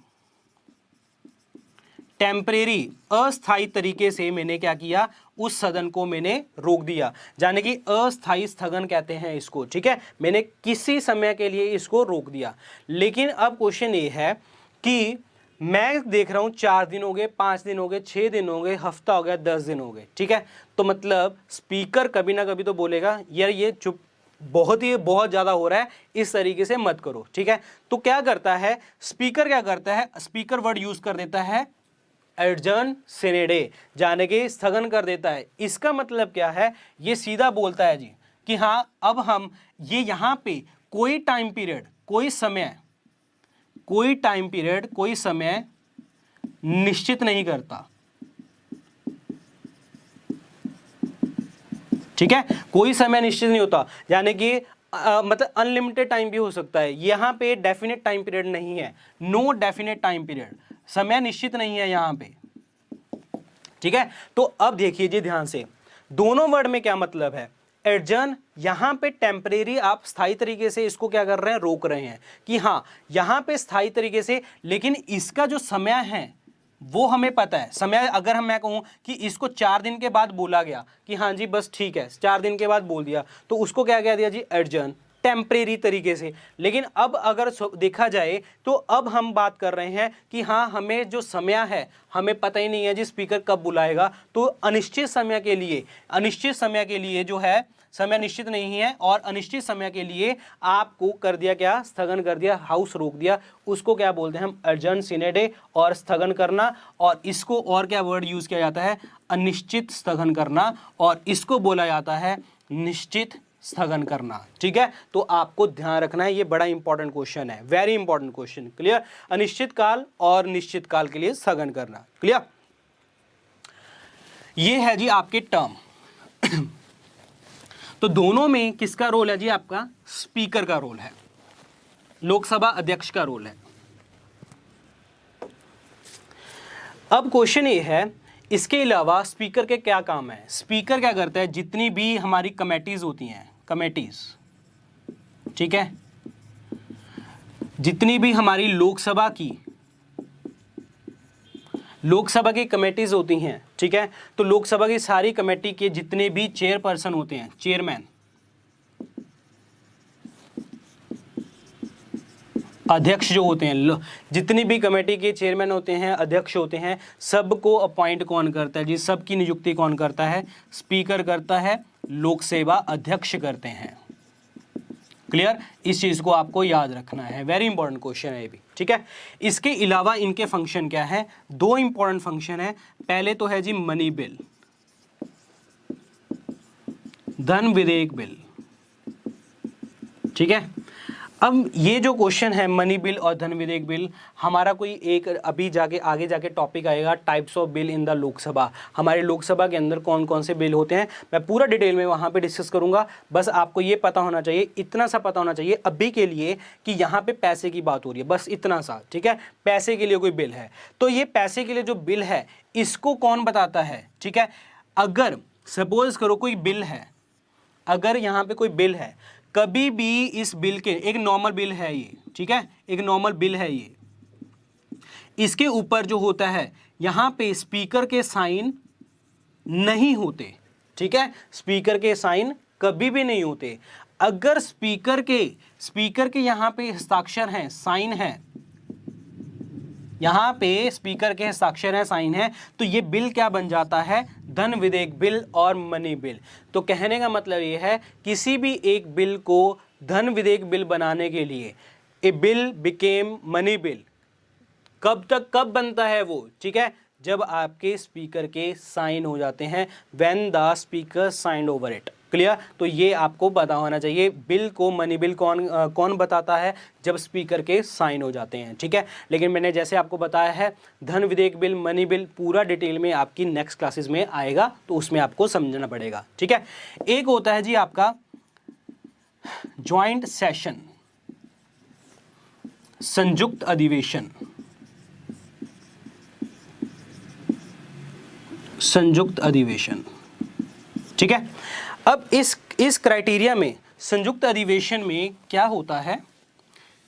अस्थायी तरीके से मैंने क्या किया, उस सदन को मैंने रोक दिया, यानी कि अस्थायी स्थगन कहते हैं इसको, ठीक है, मैंने किसी समय के लिए इसको रोक दिया। लेकिन अब क्वेश्चन ये है कि मैं देख रहा हूं 4 दिन हो गए, 5 दिन हो गए, 6 दिन हो गए, हफ्ता हो गया, 10 दिन हो गए, ठीक है, तो मतलब स्पीकर कभी ना कभी तो बोलेगा यार ये चुप, बहुत ज़्यादा हो रहा है, इस तरीके से मत करो, ठीक है। तो क्या करता है स्पीकर, क्या करता है स्पीकर, वर्ड यूज कर देता है एडजर्न सिनेडे, जाने के स्थगन कर देता है। इसका मतलब क्या है, ये सीधा बोलता है जी कि हाँ अब हम ये यहाँ पे कोई टाइम पीरियड, कोई समय निश्चित नहीं करता, ठीक है, कोई समय निश्चित नहीं होता, यानी कि मतलब अनलिमिटेड टाइम भी हो सकता है, यहाँ पे डेफिनेट टाइम पीरियड नहीं है, नो डेफिनेट टाइम पीरियड, समय निश्चित नहीं है यहाँ पे, ठीक है। तो अब देखिए जी ध्यान से, दोनों वर्ड में क्या मतलब है, एडजर्न यहां पे टेम्परेरी, आप स्थायी तरीके से इसको क्या कर रहे हैं, रोक रहे हैं कि हाँ यहां पे स्थायी तरीके से, लेकिन इसका जो समय है वो हमें पता है। समय अगर मैं कहूं कि इसको 4 दिन के बाद बोला गया कि हाँ जी बस ठीक है, 4 दिन के बाद बोल दिया, तो उसको क्या कह दिया जी, एडजर्न, टेम्परेरी तरीके से। लेकिन अब अगर देखा जाए तो अब हम बात कर रहे हैं कि हाँ हमें जो समय है हमें पता ही नहीं है जी स्पीकर कब बुलाएगा, तो अनिश्चित समय के लिए जो है समय निश्चित नहीं है, और अनिश्चित समय के लिए आपको कर दिया क्या, स्थगन कर दिया, हाउस रोक दिया, उसको क्या बोलते हैं हम, एडजर्न सिनेडे, और स्थगन करना। और इसको और क्या वर्ड यूज किया जाता है, अनिश्चित स्थगन करना, और इसको बोला जाता है निश्चित स्थगन करना, ठीक है। तो आपको ध्यान रखना है, ये बड़ा इंपॉर्टेंट क्वेश्चन है, वेरी इंपॉर्टेंट क्वेश्चन, क्लियर। अनिश्चित काल और निश्चित काल के लिए स्थगन करना, क्लियर। ये है जी आपके टर्म। तो दोनों में किसका रोल है जी, आपका स्पीकर का रोल है, लोकसभा अध्यक्ष का रोल है। अब क्वेश्चन ये है, इसके अलावा स्पीकर के क्या काम है। स्पीकर क्या करता है, जितनी भी हमारी कमेटीज होती हैं, कमेटीज, ठीक है, जितनी भी हमारी लोकसभा की कमेटीज होती हैं, ठीक है, तो लोकसभा की सारी कमेटी के जितने भी चेयरपर्सन होते हैं, चेयरमैन, अध्यक्ष जो होते हैं, जितनी भी कमेटी के चेयरमैन होते हैं, अध्यक्ष होते हैं, सबको अपॉइंट कौन करता है जी, सबकी नियुक्ति कौन करता है, स्पीकर करता है, लोकसभा अध्यक्ष करते हैं, क्लियर। इस चीज को आपको याद रखना है, वेरी इंपॉर्टेंट क्वेश्चन है ये भी, ठीक है। इसके अलावा इनके फंक्शन क्या है, 2 इंपॉर्टेंट फंक्शन है। पहले तो है जी मनी बिल, धन विधेयक बिल, ठीक है। अब ये जो क्वेश्चन है मनी बिल और धन विधेयक बिल, हमारा कोई एक अभी जाके आगे जाके टॉपिक आएगा types of bill in the Lok Sabha. हमारे लोकसभा के अंदर कौन कौन से बिल होते हैं मैं पूरा डिटेल में वहाँ पे डिस्कस करूँगा। बस आपको ये पता होना चाहिए, इतना सा पता होना चाहिए अभी के लिए कि यहाँ पे पैसे की बात हो रही है, बस इतना सा, ठीक है। पैसे के लिए कोई बिल है तो ये पैसे के लिए जो बिल है इसको कौन बताता है, ठीक है। अगर सपोज करो कोई बिल है, अगर यहाँ पे कोई बिल है, कभी भी इस बिल के, एक नॉर्मल बिल है ये, ठीक है, एक नॉर्मल बिल है ये, इसके ऊपर जो होता है यहाँ पे स्पीकर के साइन नहीं होते, ठीक है, स्पीकर के साइन कभी भी नहीं होते। अगर स्पीकर के यहाँ पे हस्ताक्षर हैं, साइन है, यहाँ पे स्पीकर के हस्ताक्षर है, साइन है, तो ये बिल क्या बन जाता है, धन विधेयक बिल और मनी बिल। तो कहने का मतलब ये है किसी भी एक बिल को धन विधेयक बिल बनाने के लिए ए बिल बिकेम मनी बिल कब बनता है वो, ठीक है, जब आपके स्पीकर के साइन हो जाते हैं, when the speaker signed over it. Clear. तो ये आपको पता होना चाहिए, बिल को मनी बिल कौन बताता है, जब स्पीकर के साइन हो जाते हैं, ठीक है। लेकिन मैंने जैसे आपको बताया है धन विधेयक बिल मनी बिल पूरा डिटेल में आपकी नेक्स्ट क्लासेस में आएगा, तो उसमें आपको समझना पड़ेगा, ठीक है। एक होता है जी आपका ज्वाइंट सेशन, संयुक्त अधिवेशन, संयुक्त अधिवेशन, ठीक है। अब इस क्राइटेरिया में संयुक्त अधिवेशन में क्या होता है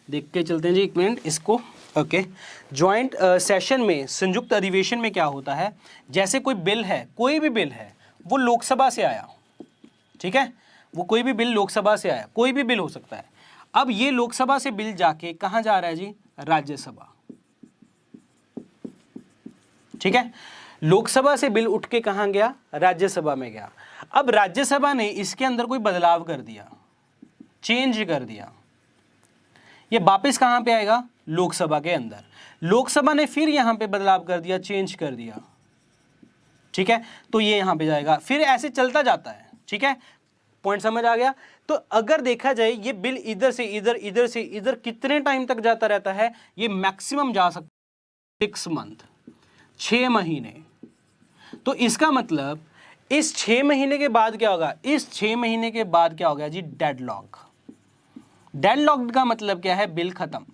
देख के चलते हैं जी, एक मिनट इसको। ओके, ज्वाइंट सेशन में, संयुक्त अधिवेशन में क्या होता है, जैसे कोई बिल है, कोई भी बिल है वो लोकसभा से आया, ठीक है, वो कोई भी बिल लोकसभा से आया, कोई भी बिल हो सकता है। अब ये लोकसभा से बिल जाके कहाँ जा रहा है जी, राज्यसभा, ठीक है। लोकसभा से बिल उठ के कहाँ गया, राज्यसभा में गया। अब राज्यसभा ने इसके अंदर कोई बदलाव कर दिया, चेंज कर दिया, ये वापस कहाँ पे आएगा, लोकसभा के अंदर। लोकसभा ने फिर यहाँ पे बदलाव कर दिया, चेंज कर दिया, ठीक है, तो ये यहाँ पे जाएगा, फिर ऐसे चलता जाता है, ठीक है। पॉइंट समझ आ गया। तो अगर देखा जाए ये बिल इधर से इधर, इधर से इधर कितने टाइम तक जाता रहता है, ये मैक्सिमम जा सकता है 6 मंथ, 6 महीने। तो इसका मतलब इस 6 महीने के बाद क्या होगा, इस 6 महीने के बाद क्या होगा जी, डेडलॉक। डेडलॉक का मतलब क्या है, बिल खत्म,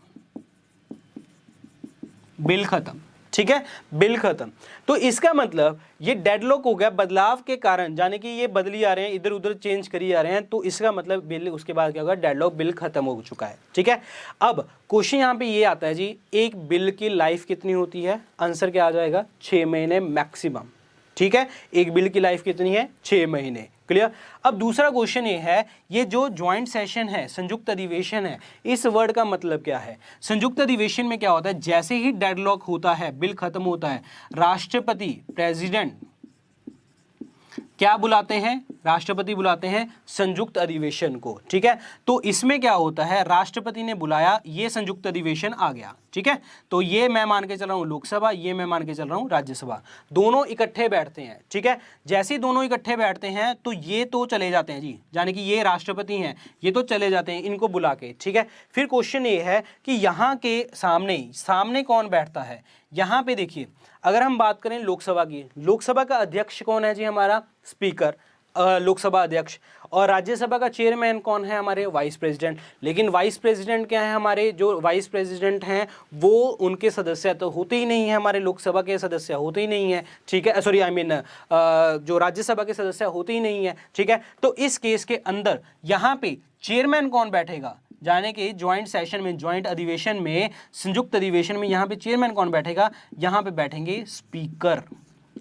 बिल खत्म, ठीक है, बिल खत्म। तो इसका मतलब ये डेडलॉक हो गया बदलाव के कारण, यानी कि ये बदली आ रहे हैं, इधर उधर चेंज करी जा रहे हैं, तो इसका मतलब बिल उसके बाद क्या होगा, डेडलॉक, बिल खत्म हो चुका है, ठीक है। अब क्वेश्चन यहाँ पे ये आता है जी, एक बिल की लाइफ कितनी होती है, आंसर क्या आ जाएगा, 6 महीने मैक्सिमम, ठीक है। एक बिल की लाइफ कितनी है, 6 महीने। क्लियर। अब दूसरा क्वेश्चन ये है, ये जो ज्वाइंट सेशन है, संयुक्त अधिवेशन है, इस वर्ड का मतलब क्या है। संयुक्त अधिवेशन में क्या होता है, जैसे ही डेडलॉक होता है, बिल खत्म होता है, राष्ट्रपति, प्रेसिडेंट क्या बुलाते हैं, राष्ट्रपति बुलाते हैं संयुक्त अधिवेशन को, ठीक है। तो इसमें क्या होता है, राष्ट्रपति ने बुलाया, ये संयुक्त अधिवेशन आ गया, ठीक है। तो ये मैं मान के चल रहा हूँ लोकसभा, ये मैं मान के चल रहा हूँ राज्यसभा, दोनों इकट्ठे बैठते हैं, ठीक है। जैसे ही दोनों इकट्ठे बैठते हैं तो ये तो चले जाते हैं जी, यानी कि ये राष्ट्रपति हैं, ये तो चले जाते हैं इनको बुला के, ठीक है। फिर क्वेश्चन ये है कि यहाँ के सामने कौन बैठता है। यहाँ पे देखिए, अगर हम बात करें लोकसभा की, लोकसभा का अध्यक्ष कौन है जी, हमारा स्पीकर, लोकसभा अध्यक्ष, और राज्यसभा का चेयरमैन कौन है, हमारे वाइस प्रेसिडेंट। लेकिन वाइस प्रेसिडेंट क्या है, हमारे जो वाइस प्रेसिडेंट हैं वो उनके सदस्य तो होते ही नहीं है, हमारे लोकसभा के सदस्य होते ही नहीं है, ठीक है, सॉरी जो राज्यसभा के सदस्य होते ही नहीं है, ठीक है। तो इस केस के अंदर यहाँ पे चेयरमैन कौन बैठेगा, जाने के ज्वाइंट सेशन में, ज्वाइंट अधिवेशन में, संयुक्त अधिवेशन में यहाँ पे चेयरमैन कौन बैठेगा, यहाँ पे बैठेंगे स्पीकर,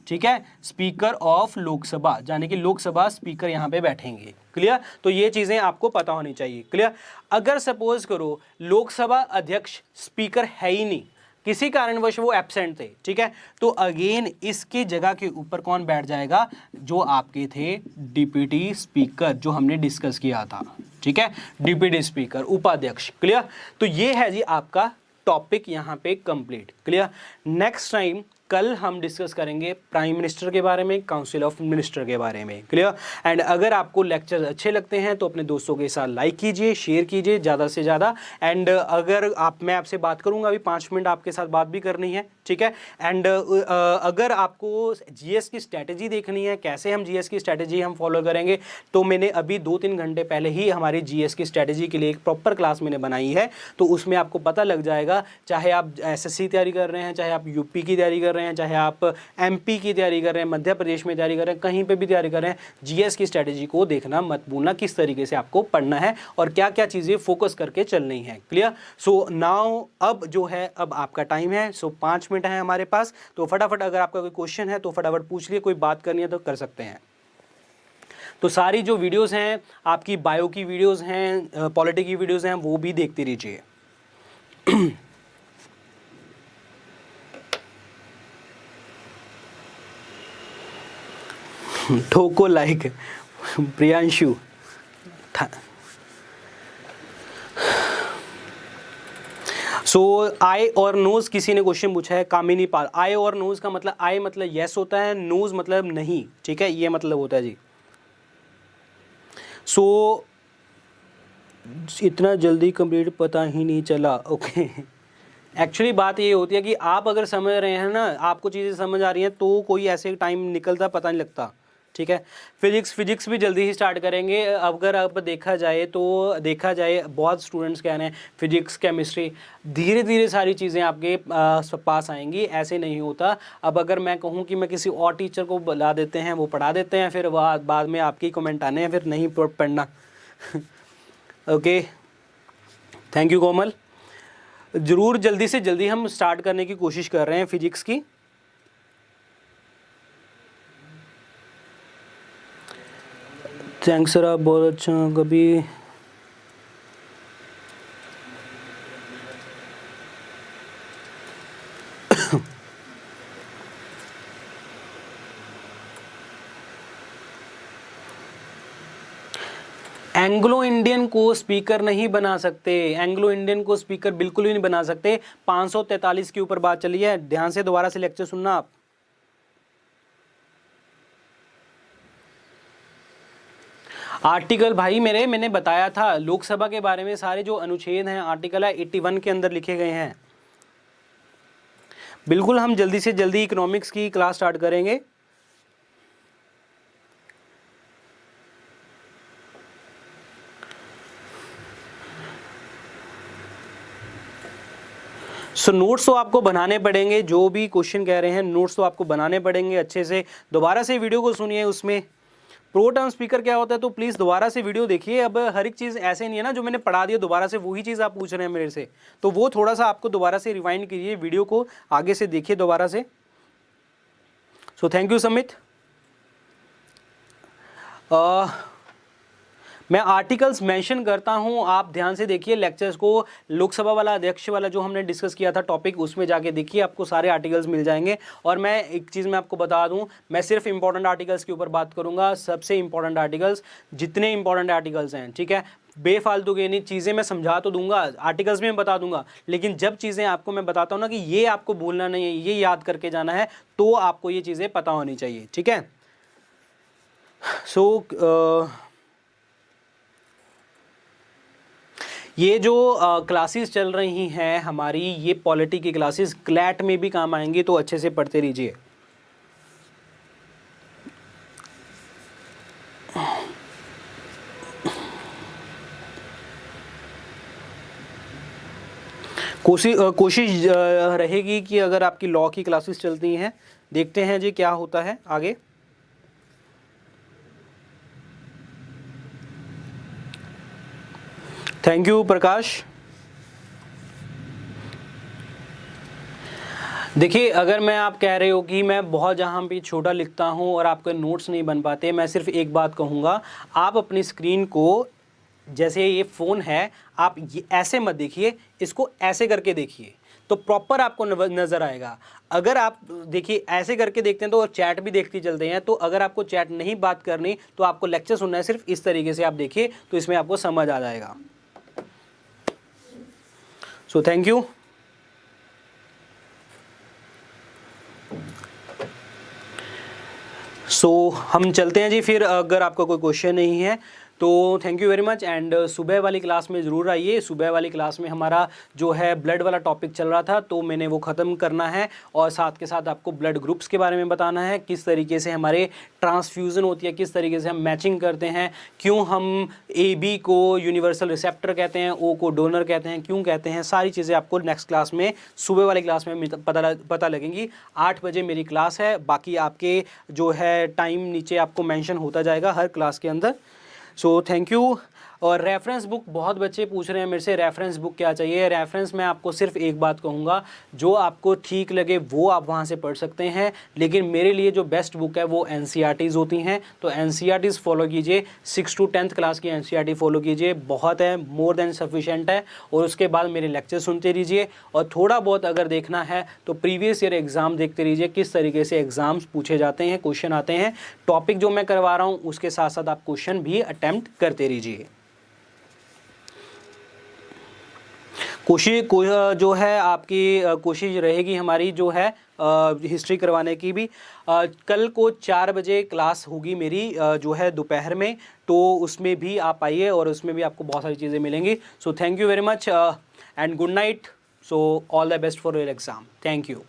ठीक है, स्पीकर ऑफ लोकसभा, यानी कि लोकसभा स्पीकर यहाँ पे बैठेंगे। क्लियर। तो ये चीजें आपको पता होनी चाहिए। क्लियर। अगर सपोज करो लोकसभा अध्यक्ष स्पीकर है ही नहीं, किसी कारणवश वो एब्सेंट थे, ठीक है, तो अगेन इसकी जगह के ऊपर कौन बैठ जाएगा, जो आपके थे डिप्टी स्पीकर, जो हमने डिस्कस किया था, ठीक है, डिप्टी स्पीकर, उपाध्यक्ष। क्लियर। तो ये है जी आपका टॉपिक यहाँ पे कंप्लीट। क्लियर। नेक्स्ट टाइम कल हम डिस्कस करेंगे प्राइम मिनिस्टर के बारे में, काउंसिल ऑफ मिनिस्टर के बारे में। क्लियर? एंड अगर आपको लेक्चर अच्छे लगते हैं तो अपने दोस्तों के साथ लाइक कीजिए, शेयर कीजिए ज़्यादा से ज़्यादा। एंड अगर मैं आपसे बात करूंगा, अभी 5 मिनट आपके साथ बात भी करनी है, ठीक है? एंड अगर आपको जीएस की स्ट्रैटेजी देखनी है, कैसे हम जीएस की स्ट्रैटेजी हम फॉलो करेंगे, तो मैंने अभी 2-3 घंटे पहले ही हमारी जीएस की स्ट्रैटेजी के लिए एक प्रॉपर क्लास मैंने बनाई है, तो उसमें आपको पता लग जाएगा, चाहे आप एसएससी तैयारी कर रहे हैं, चाहे आप यूपी की तैयारी कर रहे हैं, चाहे आप एमपी की तैयारी कर रहे हैं, मध्य प्रदेश में तैयारी कर रहे हैं, कहीं पे भी तैयारी कर रहे हैं, जीएस की स्ट्रैटेजी को देखना मत भूलना, किस तरीके से आपको पढ़ना है और क्या क्या चीज़ें फोकस करके चलनी है। क्लियर? सो नाउ अब जो है, अब आपका टाइम है। सो 5 मिनट है हमारे पास, तो फटाफट अगर आपका कोई क्वेश्चन है तो फटाफट पूछ लिए, कोई बात करनी है तो कर सकते हैं। तो सारी जो वीडियोस हैं, आपकी बायो की वीडियोस हैं, पॉलिटी की वीडियोस हैं, वो भी देखते रहिए। ठोको लाइक प्रियांशु। सो आई और नोज किसी ने क्वेश्चन पूछा है, कामिनी पाल। आई और नोज का मतलब, आई मतलब यस होता है, नोज मतलब नहीं, ठीक है? ये मतलब होता है जी। सो इतना जल्दी कंप्लीट पता ही नहीं चला। ओके एक्चुअली बात ये होती है कि आप अगर समझ रहे हैं ना, आपको चीज़ें समझ आ रही हैं, तो कोई ऐसे टाइम निकलता पता नहीं लगता, ठीक है? फिजिक्स भी जल्दी ही स्टार्ट करेंगे। अगर अब देखा जाए बहुत स्टूडेंट्स कह रहे हैं फिजिक्स केमिस्ट्री, धीरे धीरे सारी चीज़ें आपके पास आएंगी, ऐसे नहीं होता। अब अगर मैं कहूँ कि मैं किसी और टीचर को बुला देते हैं, वो पढ़ा देते हैं, फिर बाद में आपके कमेंट आने हैं, फिर नहीं पढ़ना। ओके, थैंक यू कोमल। ज़रूर जल्दी से जल्दी हम स्टार्ट करने की कोशिश कर रहे हैं फिजिक्स की। थैंक्स सर, आप बहुत अच्छा। कभी एंग्लो इंडियन को स्पीकर नहीं बना सकते, एंग्लो इंडियन को स्पीकर बिल्कुल भी नहीं बना सकते। 543 के ऊपर बात चली है, ध्यान से दोबारा से लेक्चर सुनना आप। आर्टिकल भाई मैंने बताया था लोकसभा के बारे में, सारे जो अनुच्छेद हैं, आर्टिकल है 81 के अंदर लिखे गए हैं। बिल्कुल हम जल्दी से जल्दी इकोनॉमिक्स की क्लास स्टार्ट करेंगे। सो नोट्स तो आपको बनाने पड़ेंगे, जो भी क्वेश्चन कह रहे हैं नोट्स तो आपको बनाने पड़ेंगे अच्छे से। दोबारा से वीडियो को सुनिए, उसमें प्रो टर्म स्पीकर क्या होता है, तो प्लीज़ दोबारा से वीडियो देखिए। अब हर एक चीज़ ऐसे नहीं है ना, जो मैंने पढ़ा दिया दोबारा से वही चीज़ आप पूछ रहे हैं मेरे से, तो वो थोड़ा सा आपको दोबारा से रिवाइंड कीजिए, वीडियो को आगे से देखिए दोबारा से। सो थैंक यू समित। मैं आर्टिकल्स मेंशन करता हूं, आप ध्यान से देखिए लेक्चर्स को। लोकसभा वाला, अध्यक्ष वाला जो हमने डिस्कस किया था टॉपिक, उसमें जाके देखिए, आपको सारे आर्टिकल्स मिल जाएंगे। और मैं एक चीज़ मैं आपको बता दूं, मैं सिर्फ इंपॉर्टेंट आर्टिकल्स के ऊपर बात करूंगा, सबसे इंपॉर्टेंट आर्टिकल्स, जितने इंपॉर्टेंट आर्टिकल्स हैं, ठीक है? बेफालतू के नहीं, चीज़ें मैं समझा तो दूंगा, आर्टिकल्स में मैं बता दूंगा, लेकिन जब चीज़ें आपको मैं बताता हूँ ना कि ये आपको भूलना नहीं है, ये याद करके जाना है, तो आपको ये चीज़ें पता होनी चाहिए, ठीक है? सो ये जो क्लासेस चल रही हैं हमारी, ये पॉलिटी की क्लासेस क्लैट में भी काम आएंगी, तो अच्छे से पढ़ते रहिए। कोशिश रहेगी कि अगर आपकी लॉ की क्लासेस चलती हैं, देखते हैं जी क्या होता है आगे। थैंक यू प्रकाश। देखिए, अगर मैं आप कह रहे हो कि मैं बहुत जहाँ पे छोटा लिखता हूँ और आपके नोट्स नहीं बन पाते, मैं सिर्फ एक बात कहूँगा, आप अपनी स्क्रीन को, जैसे ये फ़ोन है, आप ये ऐसे मत देखिए, इसको ऐसे करके देखिए, तो प्रॉपर आपको नज़र आएगा। अगर आप देखिए ऐसे करके देखते हैं तो चैट भी देखते चलते हैं, तो अगर आपको चैट नहीं बात करनी तो आपको लेक्चर सुनना है, सिर्फ इस तरीके से आप देखिए, तो इसमें आपको समझ आ जाएगा। So thank you. सो हम चलते हैं जी फिर, अगर आपका कोई क्वेश्चन नहीं है तो thank you very much. And सुबह वाली क्लास में ज़रूर आइए। सुबह वाली क्लास में हमारा जो है ब्लड वाला टॉपिक चल रहा था, तो मैंने वो ख़त्म करना है और साथ के साथ आपको ब्लड ग्रुप्स के बारे में बताना है, किस तरीके से हमारे ट्रांसफ्यूज़न होती है, किस तरीके से हम मैचिंग करते हैं, क्यों हम AB को यूनिवर्सल रिसेप्टर कहते हैं, O को डोनर कहते हैं, क्यों कहते हैं, सारी चीज़ें आपको नेक्स्ट क्लास में, सुबह वाली क्लास में पता लगेंगी। 8 बजे मेरी क्लास है, बाकी आपके जो है टाइम नीचे आपको मेंशन होता जाएगा हर क्लास के अंदर। So thank you. और रेफरेंस बुक, बहुत बच्चे पूछ रहे हैं मेरे से रेफरेंस बुक क्या चाहिए। रेफरेंस मैं आपको सिर्फ एक बात कहूँगा, जो आपको ठीक लगे वो आप वहाँ से पढ़ सकते हैं, लेकिन मेरे लिए जो बेस्ट बुक है वो NCERTs होती हैं। तो NCERTs फॉलो कीजिए, 6 to 10th क्लास की NCERT फॉलो कीजिए, बहुत है, मोर देन सफिशेंट है। और उसके बाद मेरे लेक्चर सुनते रहिए, और थोड़ा बहुत अगर देखना है तो प्रीवियस ईयर एग्ज़ाम देखते रहिए, किस तरीके से एग्ज़ाम्स पूछे जाते हैं, क्वेश्चन आते हैं। टॉपिक जो मैं करवा रहा हूँ उसके साथ साथ आप क्वेश्चन भी अटैम्प्ट करते रहिए। कोशिश जो है आपकी कोशिश रहेगी हमारी जो है हिस्ट्री करवाने की भी। कल को 4 बजे क्लास होगी मेरी जो है दोपहर में, तो उसमें भी आप आइए और उसमें भी आपको बहुत सारी चीज़ें मिलेंगी। So thank you very much and good night. So all the best for your exam. Thank you.